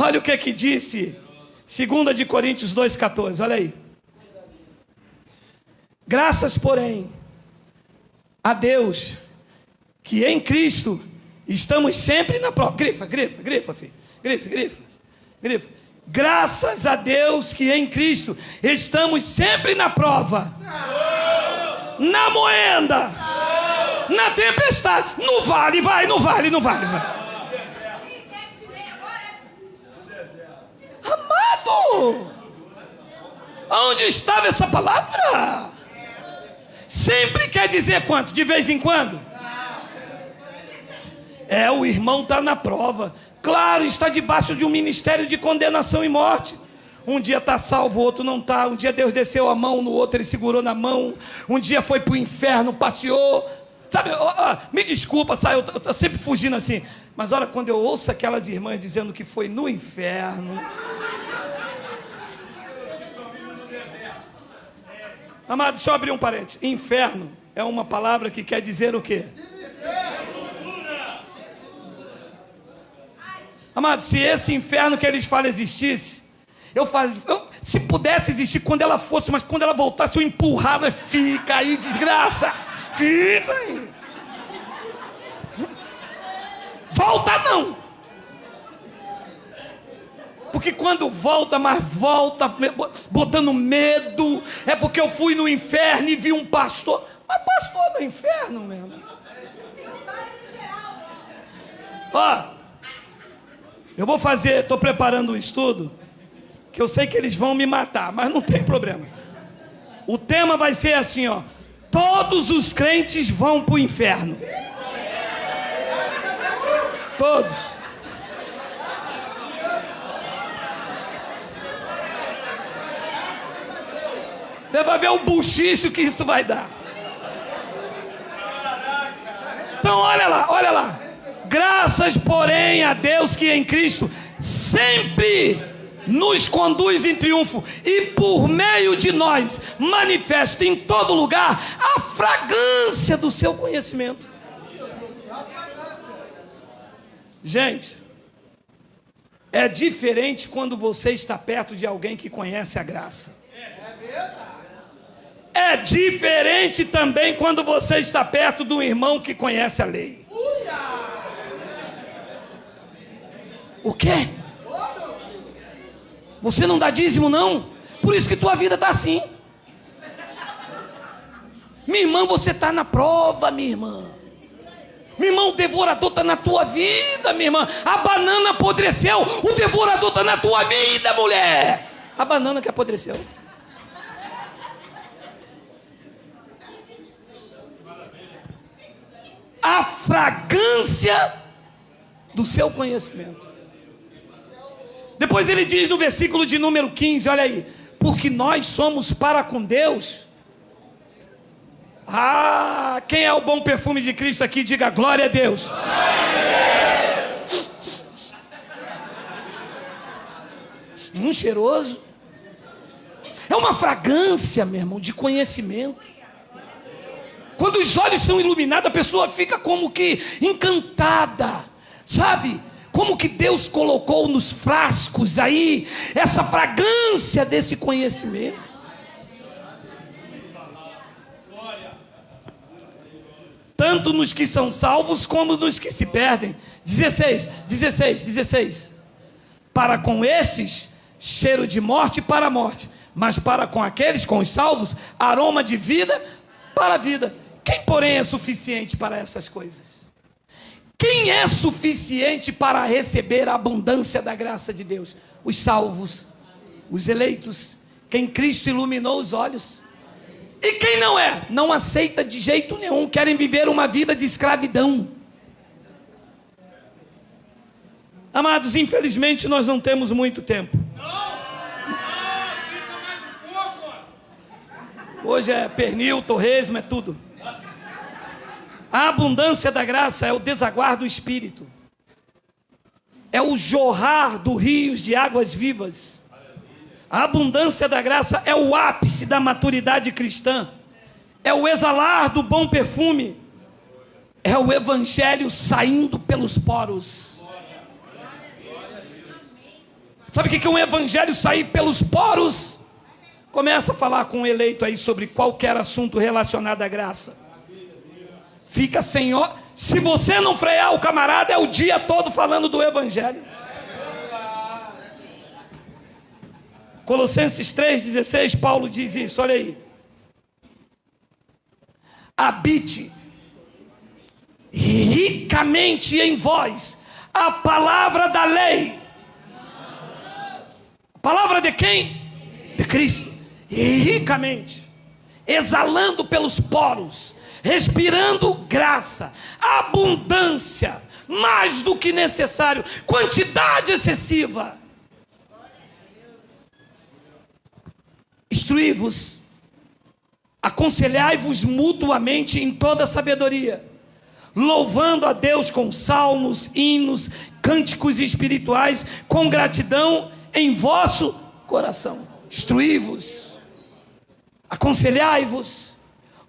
Olha o que disse 2 de Coríntios 2,14, olha aí. Graças, porém, a Deus, que em Cristo estamos sempre na prova. Grifa, filho. Grifa. Graças a Deus que em Cristo estamos sempre na prova. Na moenda. Na tempestade. No vale, vai. Amado, onde estava essa palavra? Sempre quer dizer quanto? De vez em quando? O irmão está na prova. Claro, está debaixo de um ministério de condenação e morte. Um dia está salvo, o outro não está. Um dia Deus desceu a mão, no outro ele segurou na mão. Um dia foi para o inferno, passeou. Sabe, me desculpa, eu estou sempre fugindo assim. Mas olha, quando eu ouço aquelas irmãs dizendo que foi no inferno. Amado, deixa eu abrir um parênteses. Inferno é uma palavra que quer dizer o quê? Amado, se esse inferno que eles falam existisse, se pudesse existir quando ela fosse, mas quando ela voltasse eu empurrava. Fica aí, desgraça. Fica aí. Volta não. Porque quando volta, mas volta botando medo, é porque eu fui no inferno e vi um pastor. Mas pastor do inferno mesmo. Eu vou fazer, estou preparando um estudo, que eu sei que eles vão me matar, mas não tem problema. O tema vai ser assim, todos os crentes vão para o inferno. Todos. Você vai ver o buchicho que isso vai dar. Então olha lá. Graças, porém, a Deus que em Cristo sempre nos conduz em triunfo e por meio de nós manifesta em todo lugar a fragrância do seu conhecimento. Gente, é diferente quando você está perto de alguém que conhece a graça. É diferente também quando você está perto de um irmão que conhece a lei. O quê? Você não dá dízimo, não? Por isso que tua vida está assim. Minha irmã, você está na prova, minha irmã. Minha irmã, o devorador está na tua vida, minha irmã. A banana apodreceu, o devorador está na tua vida, mulher. A banana que apodreceu. A fragrância do seu conhecimento. Depois ele diz no versículo de número 15, olha aí. Porque nós somos para com Deus. Quem é o bom perfume de Cristo aqui? Diga glória a Deus. Glória a Deus. Cheiroso. É uma fragrância, meu irmão, de conhecimento. Quando os olhos são iluminados, a pessoa fica como que encantada, sabe? Como que Deus colocou nos frascos aí essa fragrância desse conhecimento. Tanto nos que são salvos como nos que se perdem. 16. Para com estes, cheiro de morte para a morte, mas para com aqueles, com os salvos, aroma de vida para a vida. Quem, porém, é suficiente para essas coisas? Quem é suficiente para receber a abundância da graça de Deus? Os salvos, os eleitos, quem Cristo iluminou os olhos. E quem não é? Não aceita de jeito nenhum, querem viver uma vida de escravidão. Amados, infelizmente nós não temos muito tempo. Hoje é pernil, torresmo, é tudo. A abundância da graça é o desaguar do Espírito. É o jorrar dos rios de águas vivas. A abundância da graça é o ápice da maturidade cristã. É o exalar do bom perfume. É o evangelho saindo pelos poros. Sabe o que é um evangelho sair pelos poros? Começa a falar com um eleito aí sobre qualquer assunto relacionado à graça. Fica sem ó. Se você não frear o camarada, é o dia todo falando do evangelho. Colossenses 3,16, Paulo diz isso, olha aí. Habite ricamente em vós a palavra da lei. A palavra de quem? De Cristo. E ricamente, exalando pelos poros, respirando graça, abundância, mais do que necessário, quantidade excessiva. Instruí-vos, aconselhai-vos mutuamente em toda sabedoria, louvando a Deus com salmos, hinos, cânticos espirituais, com gratidão em vosso coração. Instruí-vos, aconselhai-vos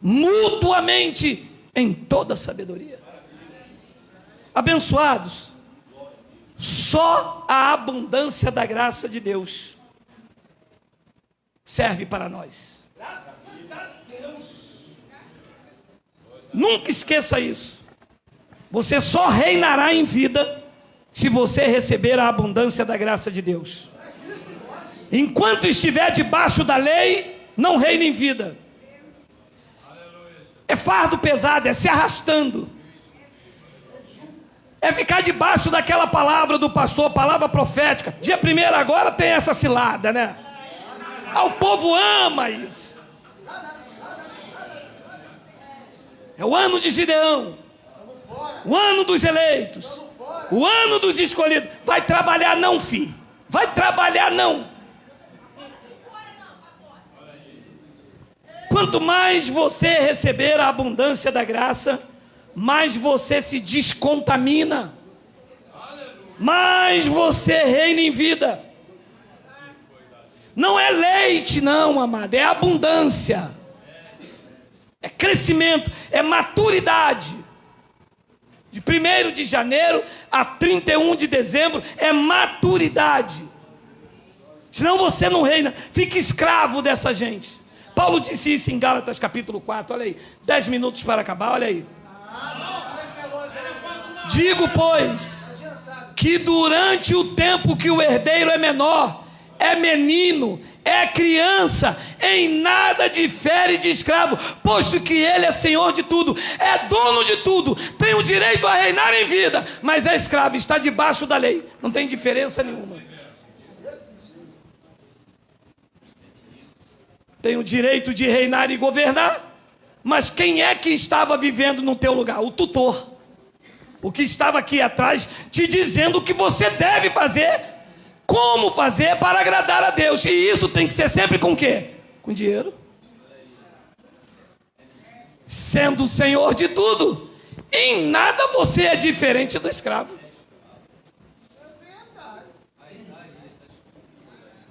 mutuamente em toda sabedoria. Abençoados, só a abundância da graça de Deus serve para nós. Nunca esqueça isso. Você só reinará em vida se você receber a abundância da graça de Deus. Enquanto estiver debaixo da lei, não reina em vida. É fardo pesado, é se arrastando. É ficar debaixo daquela palavra do pastor, palavra profética. Dia 1º agora tem essa cilada, né? O povo ama isso. É o ano de Gideão, o ano dos eleitos, o ano dos escolhidos. Vai trabalhar não, filho. Vai trabalhar não. Quanto mais você receber a abundância da graça, mais você se descontamina, mais você reina em vida. deleite, não, amado, é abundância, é crescimento, é maturidade. De 1º de janeiro a 31 de dezembro é maturidade. Senão você não reina, fica escravo dessa gente. Paulo disse isso em Gálatas capítulo 4, olha aí, 10 minutos para acabar, olha aí. Digo, pois, que durante o tempo que o herdeiro é menor, é menino, é criança, em nada difere de escravo, posto que ele é senhor de tudo, é dono de tudo, tem o direito a reinar em vida, mas é escravo, está debaixo da lei, não tem diferença nenhuma. Tem o direito de reinar e governar, mas quem é que estava vivendo no teu lugar? O tutor. O que estava aqui atrás te dizendo o que você deve fazer, como fazer para agradar a Deus. E isso tem que ser sempre com o quê? Com dinheiro. Sendo o senhor de tudo, em nada você é diferente do escravo.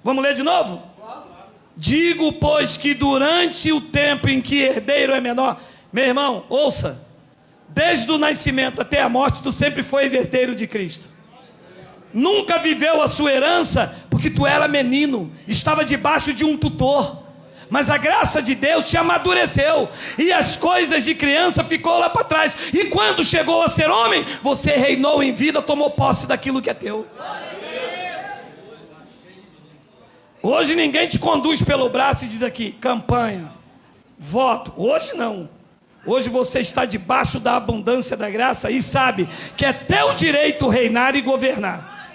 Vamos ler de novo? Digo, pois, que durante o tempo em que herdeiro é menor, meu irmão, ouça, desde o nascimento até a morte, tu sempre foi herdeiro de Cristo. Nunca viveu a sua herança, porque tu era menino, estava debaixo de um tutor. Mas a graça de Deus te amadureceu, e as coisas de criança ficou lá para trás. E quando chegou a ser homem, você reinou em vida, tomou posse daquilo que é teu. Hoje ninguém te conduz pelo braço e diz aqui, campanha, voto. Hoje não. Hoje você está debaixo da abundância da graça e sabe que é teu direito reinar e governar.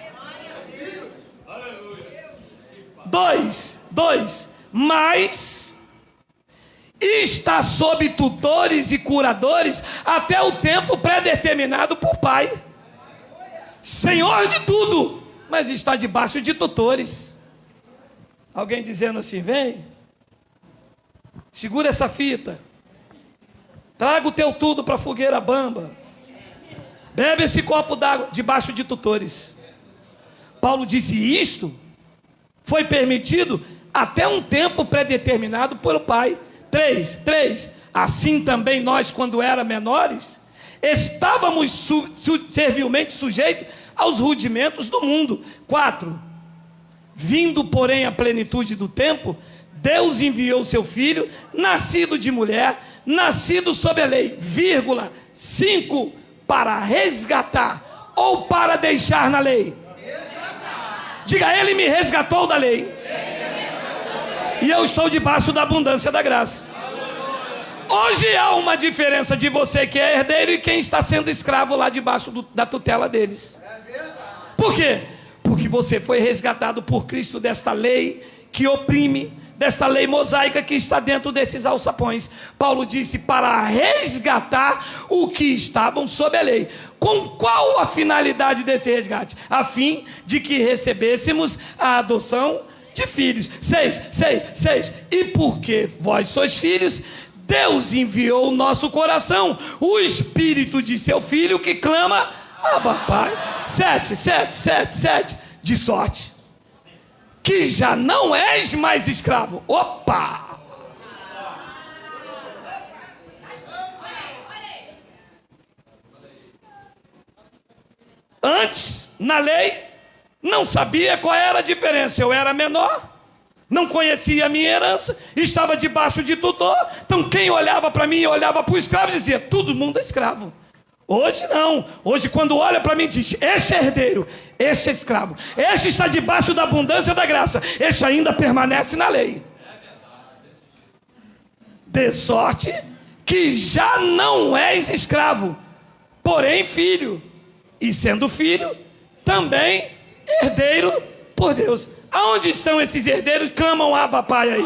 Dois, mas está sob tutores e curadores até o tempo pré-determinado por Pai. Senhor de tudo, mas está debaixo de tutores. Alguém dizendo assim, vem, segura essa fita, traga o teu tudo para a fogueira bamba, bebe esse copo d'água, debaixo de tutores. Paulo disse, isto foi permitido até um tempo pré-determinado pelo Pai. 3, assim também nós, quando éramos menores, estávamos servilmente sujeitos aos rudimentos do mundo. 4, vindo, porém, a plenitude do tempo, Deus enviou seu Filho, nascido de mulher, nascido sob a lei, 5, para resgatar ou para deixar na lei. Diga, ele me resgatou da lei. E eu estou debaixo da abundância da graça. Hoje há uma diferença de você que é herdeiro e quem está sendo escravo lá debaixo da tutela deles. Por quê? Porque você foi resgatado por Cristo desta lei que oprime, desta lei mosaica que está dentro desses alçapões. Paulo disse, para resgatar o que estavam sob a lei. Com qual a finalidade desse resgate? A fim de que recebêssemos a adoção de filhos. 6. E porque vós sois filhos, Deus enviou o nosso coração o espírito de seu filho que clama, Abba, Pai. 7. De sorte que já não és mais escravo. Opa! Antes, na lei, não sabia qual era a diferença. Eu era menor, não conhecia a minha herança, estava debaixo de tutor. Então quem olhava para mim, olhava para o escravo e dizia, todo mundo é escravo. Hoje não. Hoje quando olha para mim diz, esse é herdeiro, esse é escravo, esse está debaixo da abundância da graça, esse ainda permanece na lei. De sorte que já não és escravo, porém filho, e sendo filho, também herdeiro por Deus. Aonde estão esses herdeiros que clamam Abba, Pai aí?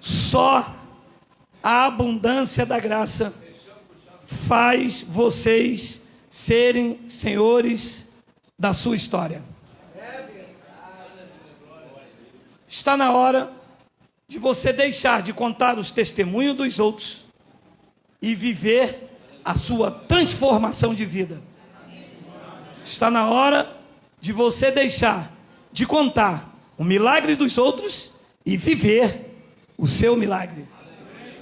Só a abundância da graça faz vocês serem senhores da sua história. Está na hora de você deixar de contar os testemunhos dos outros e viver a sua transformação de vida. Está na hora de você deixar de contar o milagre dos outros e viver o seu milagre.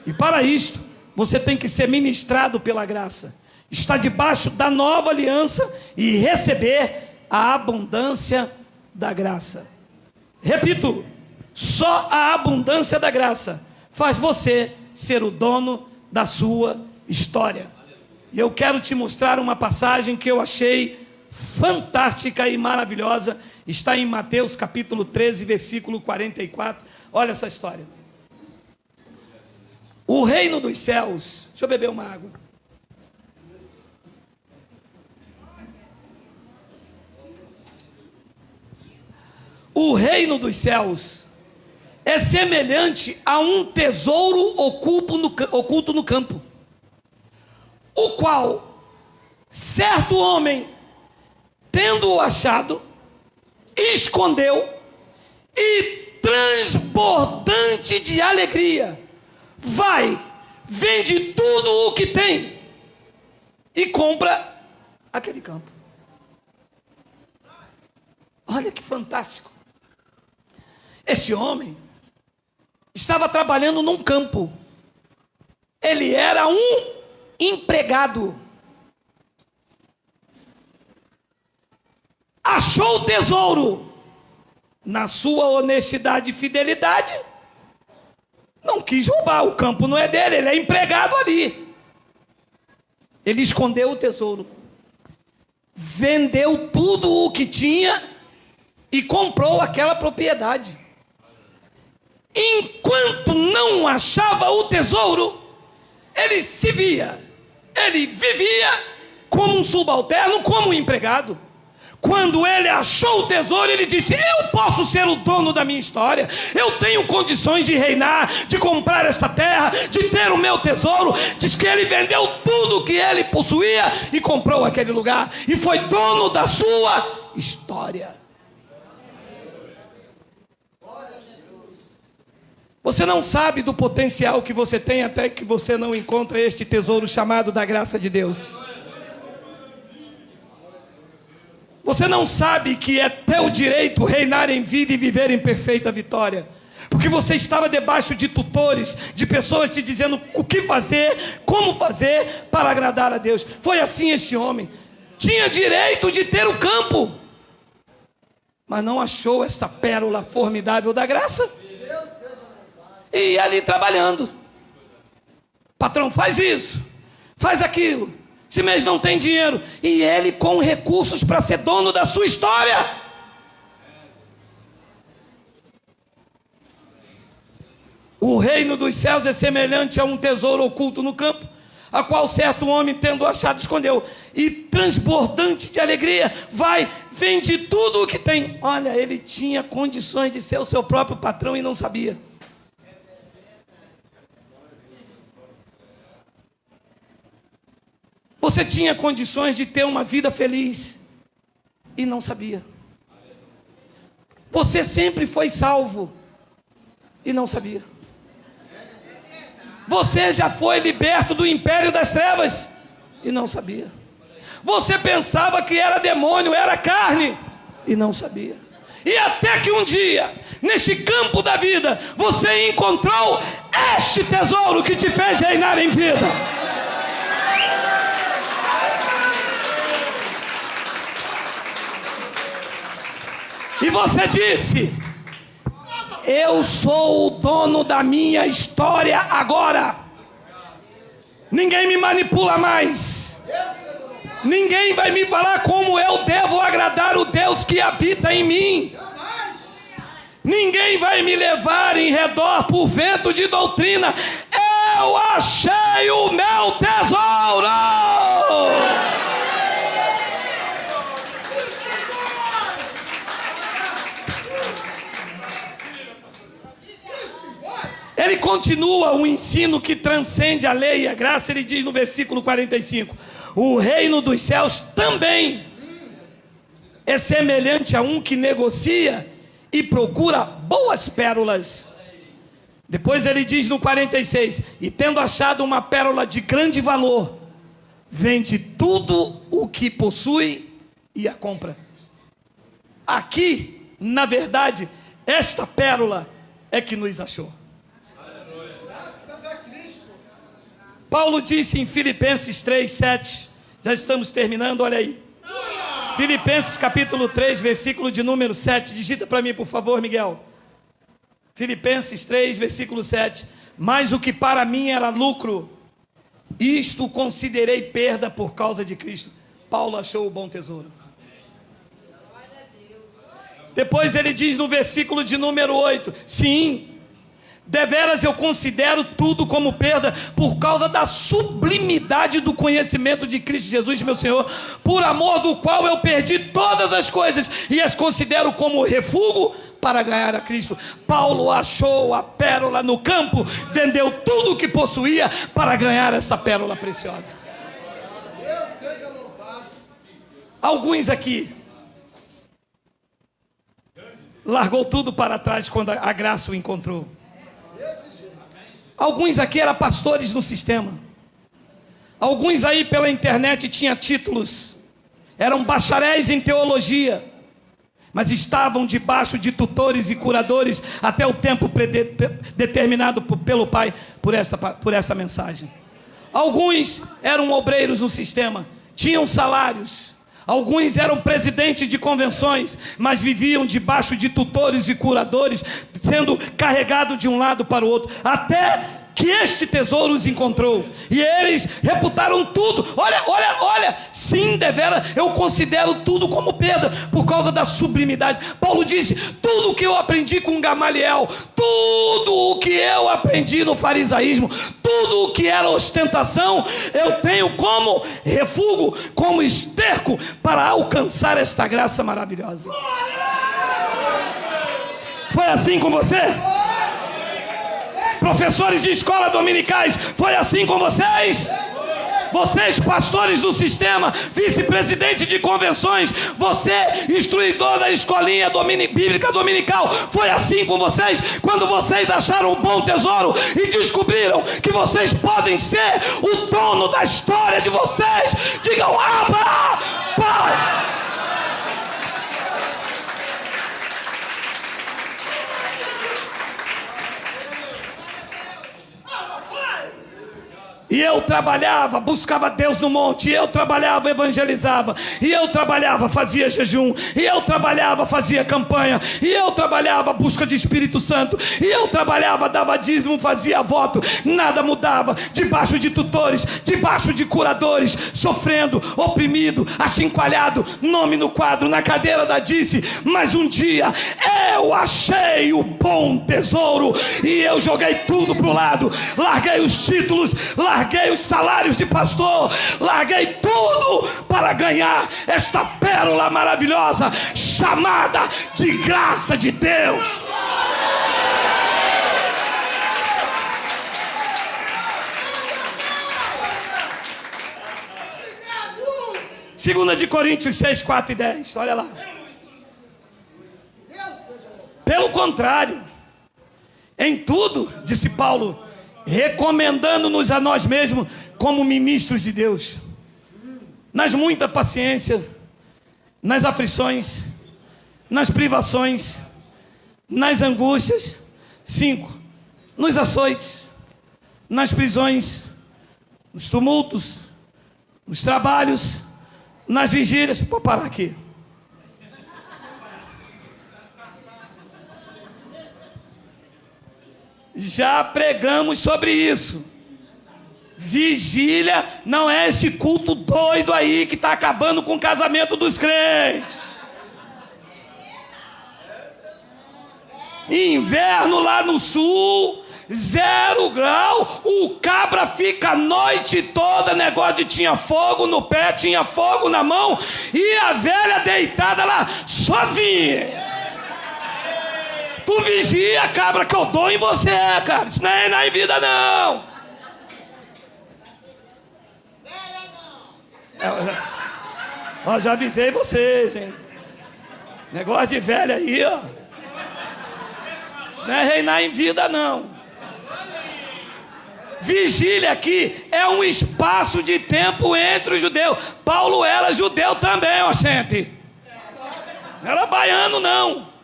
E para isto, você tem que ser ministrado pela graça, estar debaixo da nova aliança e receber a abundância da graça. Repito, só a abundância da graça faz você ser o dono da sua história. E eu quero te mostrar uma passagem que eu achei fantástica e maravilhosa. Está em Mateus capítulo 13, versículo 44. Olha essa história. O reino dos céus... Deixa eu beber uma água. O reino dos céus é semelhante a um tesouro oculto no campo, o qual certo homem, tendo-o achado, escondeu e, transbordante de alegria, vai, vende tudo o que tem e compra aquele campo. Olha que fantástico. Este homem estava trabalhando num campo. Ele era um empregado. Achou o tesouro. Na sua honestidade e fidelidade, não quis roubar. O campo não é dele, ele é empregado ali. Ele escondeu o tesouro, vendeu tudo o que tinha e comprou aquela propriedade. Enquanto não achava o tesouro, ele se via, ele vivia como um subalterno, como um empregado. Quando ele achou o tesouro, ele disse: eu posso ser o dono da minha história, eu tenho condições de reinar, de comprar esta terra, de ter o meu tesouro. Diz que ele vendeu tudo que ele possuía e comprou aquele lugar, e foi dono da sua história. Você não sabe do potencial que você tem até que você não encontra este tesouro chamado da graça de Deus. Você não sabe que é teu direito reinar em vida e viver em perfeita vitória, porque você estava debaixo de tutores, de pessoas te dizendo o que fazer, como fazer para agradar a Deus. Foi assim este homem. Tinha direito de ter o campo, mas não achou esta pérola formidável da graça. E ia ali trabalhando. Patrão, faz isso, faz aquilo. Esse mês não tem dinheiro. E ele com recursos para ser dono da sua história. O reino dos céus é semelhante a um tesouro oculto no campo, a qual certo homem, tendo achado, escondeu. E transbordante de alegria, vai, vende tudo o que tem. Olha, ele tinha condições de ser o seu próprio patrão e não sabia. Você tinha condições de ter uma vida feliz e não sabia. Você sempre foi salvo e não sabia. Você já foi liberto do império das trevas e não sabia. Você pensava que era demônio, era carne e não sabia. E até que um dia, neste campo da vida, você encontrou este tesouro que te fez reinar em vida. E você disse: eu sou o dono da minha história agora. Ninguém me manipula mais. Ninguém vai me falar como eu devo agradar o Deus que habita em mim. Ninguém vai me levar em redor por vento de doutrina. Eu achei o meu tesouro. Ele continua um ensino que transcende a lei e a graça. Ele diz no versículo 45: o reino dos céus também é semelhante a um que negocia e procura boas pérolas. Depois ele diz no 46: e tendo achado uma pérola de grande valor, vende tudo o que possui e a compra. Aqui, na verdade, esta pérola é que nos achou. Paulo disse em Filipenses 3:7, já estamos terminando, olha aí. Filipenses capítulo 3, versículo de número 7, digita para mim, por favor, Miguel. Filipenses 3, versículo 7. Mas o que para mim era lucro, isto considerei perda por causa de Cristo. Paulo achou o bom tesouro. Depois ele diz no versículo de número 8: sim, deveras eu considero tudo como perda por causa da sublimidade do conhecimento de Cristo Jesus, meu Senhor, por amor do qual eu perdi todas as coisas e as considero como refúgio para ganhar a Cristo. Paulo achou a pérola no campo, vendeu tudo o que possuía para ganhar essa pérola preciosa. Deus seja louvado. Alguns aqui largou tudo para trás quando a graça o encontrou. Alguns aqui eram pastores no sistema. Alguns aí pela internet tinham títulos, eram bacharéis em teologia, mas estavam debaixo de tutores e curadores até o tempo determinado pelo Pai por esta mensagem. Alguns eram obreiros no sistema, tinham salários. Alguns eram presidentes de convenções, mas viviam debaixo de tutores e curadores, sendo carregados de um lado para o outro, até que este tesouro os encontrou, e eles reputaram tudo. Olha, sim, devera, eu considero tudo como perda, por causa da sublimidade. Paulo disse: tudo o que eu aprendi com Gamaliel, tudo o que eu aprendi no farisaísmo, tudo o que era ostentação, eu tenho como refúgio, como esterco, para alcançar esta graça maravilhosa. Foi assim com você? Professores de escola dominicais, foi assim com vocês? Vocês, pastores do sistema, vice-presidente de convenções, você, instruidor da escolinha bíblica dominical, foi assim com vocês? Quando vocês acharam um bom tesouro e descobriram que vocês podem ser o dono da história de vocês, digam: Abba, Pai! E eu trabalhava, buscava Deus no monte, e eu trabalhava, evangelizava, e eu trabalhava, fazia jejum, e eu trabalhava, fazia campanha, e eu trabalhava, busca de Espírito Santo, e eu trabalhava, dava dízimo, fazia voto. Nada mudava, debaixo de tutores, debaixo de curadores, sofrendo, oprimido, achincalhado, nome no quadro, na cadeira da Dice. Mas um dia eu achei o bom tesouro, e eu joguei tudo pro lado, larguei os títulos, larguei os salários de pastor, larguei tudo para ganhar esta pérola maravilhosa, chamada de graça de Deus. Segunda de Coríntios 6, 4 e 10, olha lá. Pelo contrário, em tudo, disse Paulo, recomendando-nos a nós mesmos como ministros de Deus, nas muita paciência, nas aflições, nas privações, nas angústias. 5, nos açoites, nas prisões, nos tumultos, nos trabalhos, nas vigílias. Vou parar aqui. Já pregamos sobre isso. Vigília não é esse culto doido aí que está acabando com o casamento dos crentes. Inverno lá no sul, 0 grau, o cabra fica a noite toda, negócio de tinha fogo no pé, tinha fogo na mão, e a velha deitada lá sozinha. Tu vigia, cabra, que eu dou em você, cara. Isso não é em vida, não. Ó, já avisei vocês, hein. Negócio de velho aí, ó. Isso não é reinar em vida, não. Vigília aqui é um espaço de tempo entre os judeus. Paulo era judeu também, ó gente. Não era baiano, não.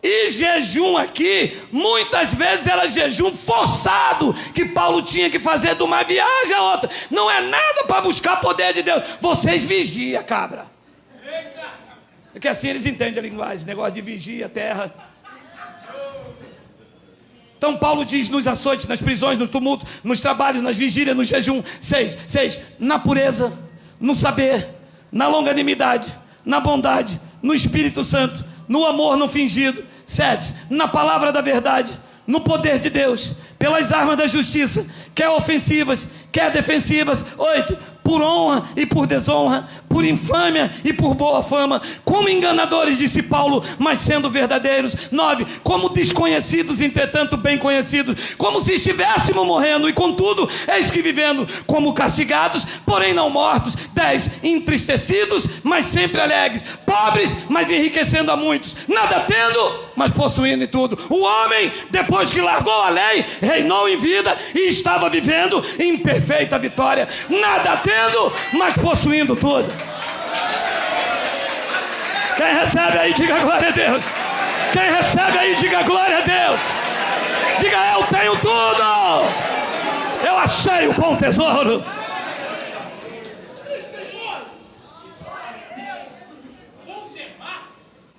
E jejum aqui, muitas vezes era jejum forçado, que Paulo tinha que fazer de uma viagem a outra. Não é nada para buscar poder de Deus. Vocês vigiam, cabra. Porque assim eles entendem a linguagem, negócio de vigia, terra. Então Paulo diz nos açoites, nas prisões, no tumulto, nos trabalhos, nas vigílias, no jejum. 6, na pureza, no saber, na longanimidade, na bondade, no Espírito Santo, no amor não fingido. 7, na palavra da verdade, no poder de Deus, pelas armas da justiça, quer ofensivas, quer defensivas. 8, por honra e por desonra, por infâmia e por boa fama, como enganadores, disse Paulo, mas sendo verdadeiros. 9, como desconhecidos, entretanto bem conhecidos, como se estivéssemos morrendo, e contudo, eis que vivendo, como castigados, porém não mortos. 10, entristecidos, mas sempre alegres, pobres, mas enriquecendo a muitos, nada tendo, mas possuindo em tudo. O homem, depois que largou a lei, reinou em vida e estava vivendo em perfeita vitória, nada tendo, mas possuindo tudo. Quem recebe aí, diga glória a Deus. Quem recebe aí, diga glória a Deus. Diga: eu tenho tudo. Eu achei o bom tesouro.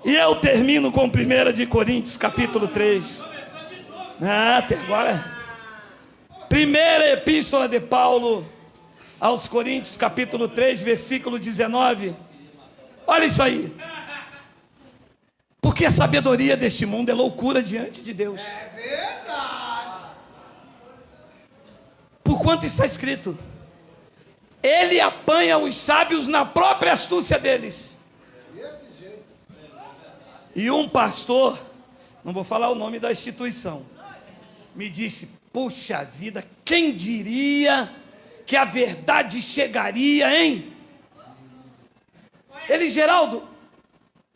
E eu termino com 1 de Coríntios, capítulo 3. Até agora. Primeira epístola de Paulo aos Coríntios, capítulo 3, versículo 19. Olha isso aí. Porque a sabedoria deste mundo é loucura diante de Deus. É verdade. Porquanto está escrito: ele apanha os sábios na própria astúcia deles. Desse jeito. E um pastor, não vou falar o nome da instituição, me disse: puxa vida, quem diria que a verdade chegaria, hein? Ele: Geraldo,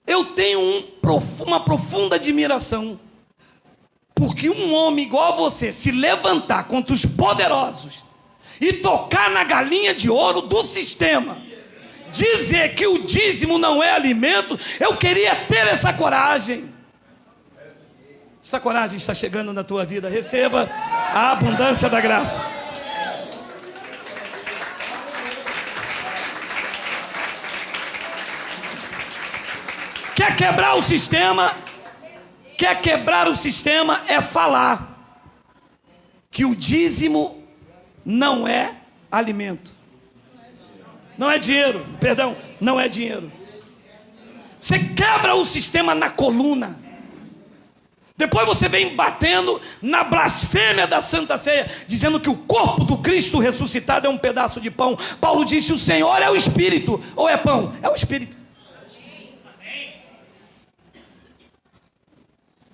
eu tenho uma profunda admiração, porque um homem igual a você se levantar contra os poderosos e tocar na galinha de ouro do sistema, dizer que o dízimo não é alimento, eu queria ter essa coragem. Essa coragem está chegando na tua vida. Receba a abundância da graça. Quer quebrar o sistema? Quer quebrar o sistema é falar que o dízimo não é alimento. Não é dinheiro, perdão, não é dinheiro. Você quebra o sistema na coluna. Depois você vem batendo na blasfêmia da Santa Ceia, dizendo que o corpo do Cristo ressuscitado é um pedaço de pão. Paulo disse: o Senhor é o Espírito. Ou é pão? É o Espírito.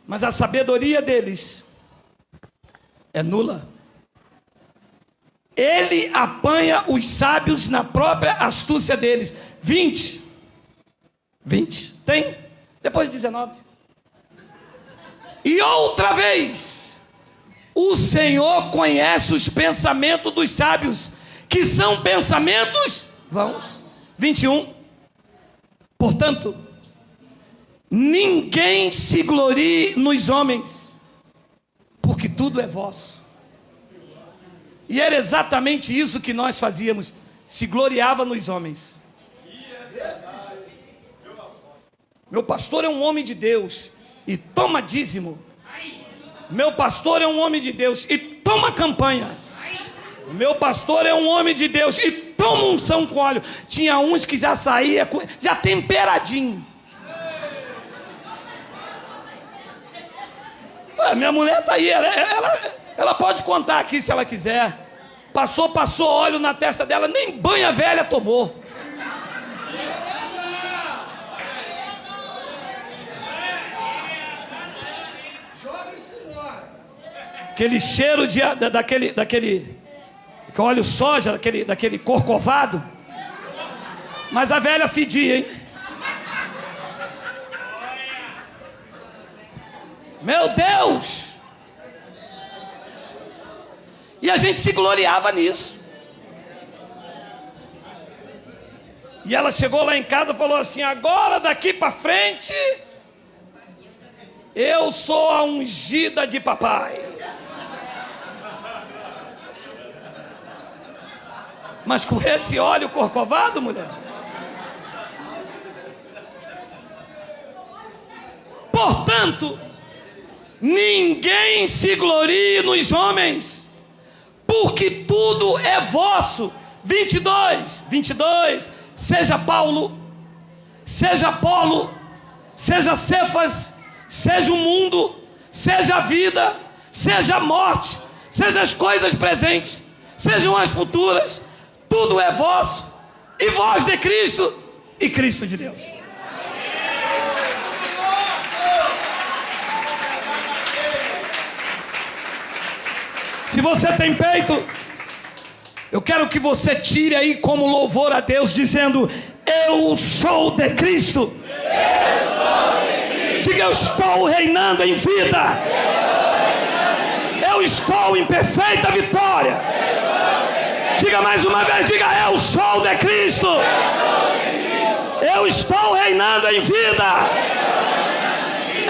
Mas a sabedoria deles é nula. Ele apanha os sábios na própria astúcia deles. 20. Tem? Depois de 19. E outra vez, o Senhor conhece os pensamentos dos sábios, que são pensamentos vãos. 21. Portanto, ninguém se glorie nos homens, porque tudo é vosso. E era exatamente isso que nós fazíamos. Se gloriava nos homens. Meu pastor é um homem de Deus e toma dízimo. Meu pastor é um homem de Deus e toma campanha. Meu pastor é um homem de Deus e toma unção com óleo. Tinha uns que já saía já temperadinho. Minha mulher está aí, ela pode contar aqui se ela quiser. Passou óleo na testa dela, nem banha velha tomou. Jovem senhora. Aquele cheiro daquele óleo soja, daquele corcovado. Mas a velha fedia, hein? Meu Deus! E a gente se gloriava nisso. E ela chegou lá em casa e falou assim: agora daqui para frente, eu sou a ungida de papai. Mas com esse óleo corcovado, mulher. Portanto, ninguém se glorie nos homens, porque tudo é vosso. 22, seja Paulo, seja Apolo, seja Cefas, seja o mundo, seja a vida, seja a morte, seja as coisas presentes, sejam as futuras, tudo é vosso, e vós de Cristo, e Cristo de Deus. Se você tem peito, eu quero que você tire aí como louvor a Deus, dizendo: eu sou de Cristo. Diga: eu estou reinando em vida. Eu estou em perfeita vitória. Diga mais uma vez, diga: eu sou de Cristo. Eu estou reinando em vida.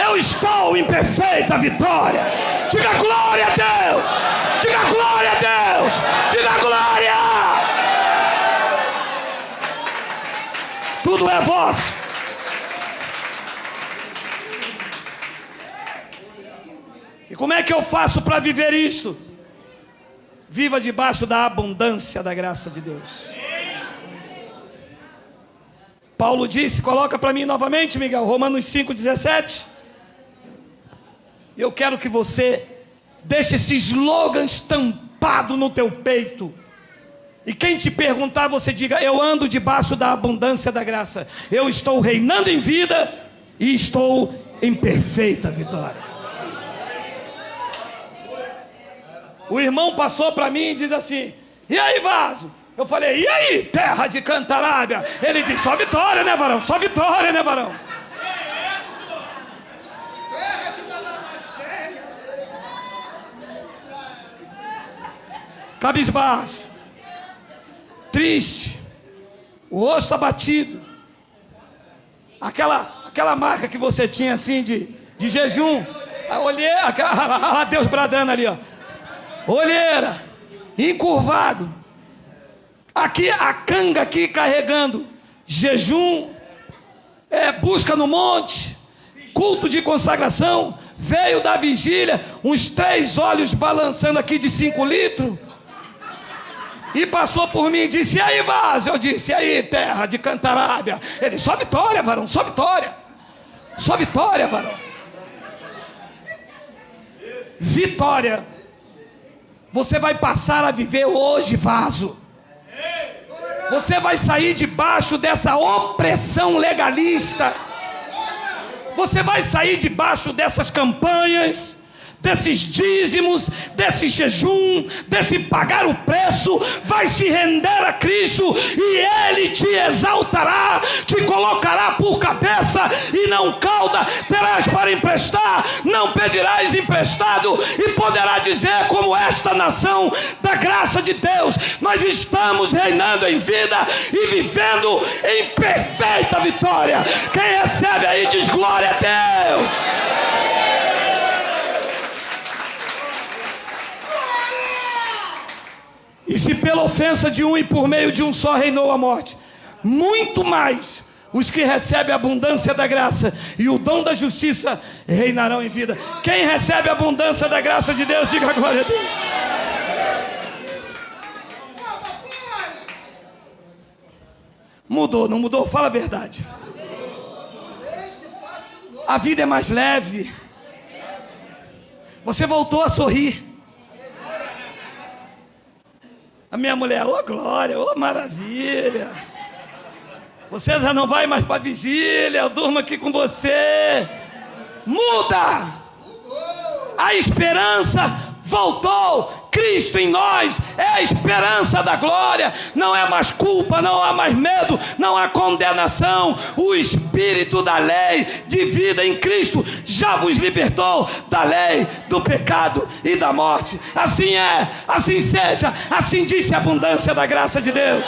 Eu estou em perfeita vitória. Diga glória a Deus. Diga glória a Deus. Diga glória. Tudo é vosso. E como é que eu faço para viver isto? Viva debaixo da abundância da graça de Deus. Paulo disse, coloca para mim novamente, Miguel, Romanos 5,17. Eu quero que você deixe esse slogan estampado no teu peito. E quem te perguntar, você diga: eu ando debaixo da abundância da graça. Eu estou reinando em vida e estou em perfeita vitória. O irmão passou para mim e diz assim: e aí, vaso? Eu falei: e aí, terra de Cantarábia? Ele disse: só vitória, né, varão? Só vitória, né, varão? Cabisbaixo, triste, o rosto abatido, aquela marca que você tinha assim de jejum, a olheira, a Deus bradando ali, ó, olheira, encurvado, aqui a canga aqui carregando, jejum, busca no monte, culto de consagração, veio da vigília, uns 3 olhos balançando aqui de 5 litros. E passou por mim e disse: e aí, vaso? Eu disse: e aí, terra de Cantarábia? Ele: só vitória, varão, só vitória. Só vitória, varão. Vitória. Você vai passar a viver hoje, vaso. Você vai sair debaixo dessa opressão legalista. Você vai sair debaixo dessas campanhas, desses dízimos, desse jejum, desse pagar o preço. Vai se render a Cristo e Ele te exaltará, te colocará por cabeça e não cauda. Terás para emprestar, não pedirás emprestado, e poderá dizer como esta nação da graça de Deus: nós estamos reinando em vida e vivendo em perfeita vitória. Quem recebe aí diz glória a Deus. E se pela ofensa de um e por meio de um só reinou a morte, muito mais os que recebem a abundância da graça e o dom da justiça reinarão em vida. Quem recebe a abundância da graça de Deus, diga glória a Deus. Mudou, não mudou? Fala a verdade. A vida é mais leve. Você voltou a sorrir. A minha mulher: ô glória, ô maravilha. Você já não vai mais para a vigília, eu durmo aqui com você. Muda. A esperança voltou. Cristo em nós é a esperança da glória. Não é mais culpa, não há mais medo, não há condenação. O Espírito da lei de vida em Cristo já vos libertou da lei, do pecado e da morte. Assim é, assim seja, assim disse a abundância da graça de Deus.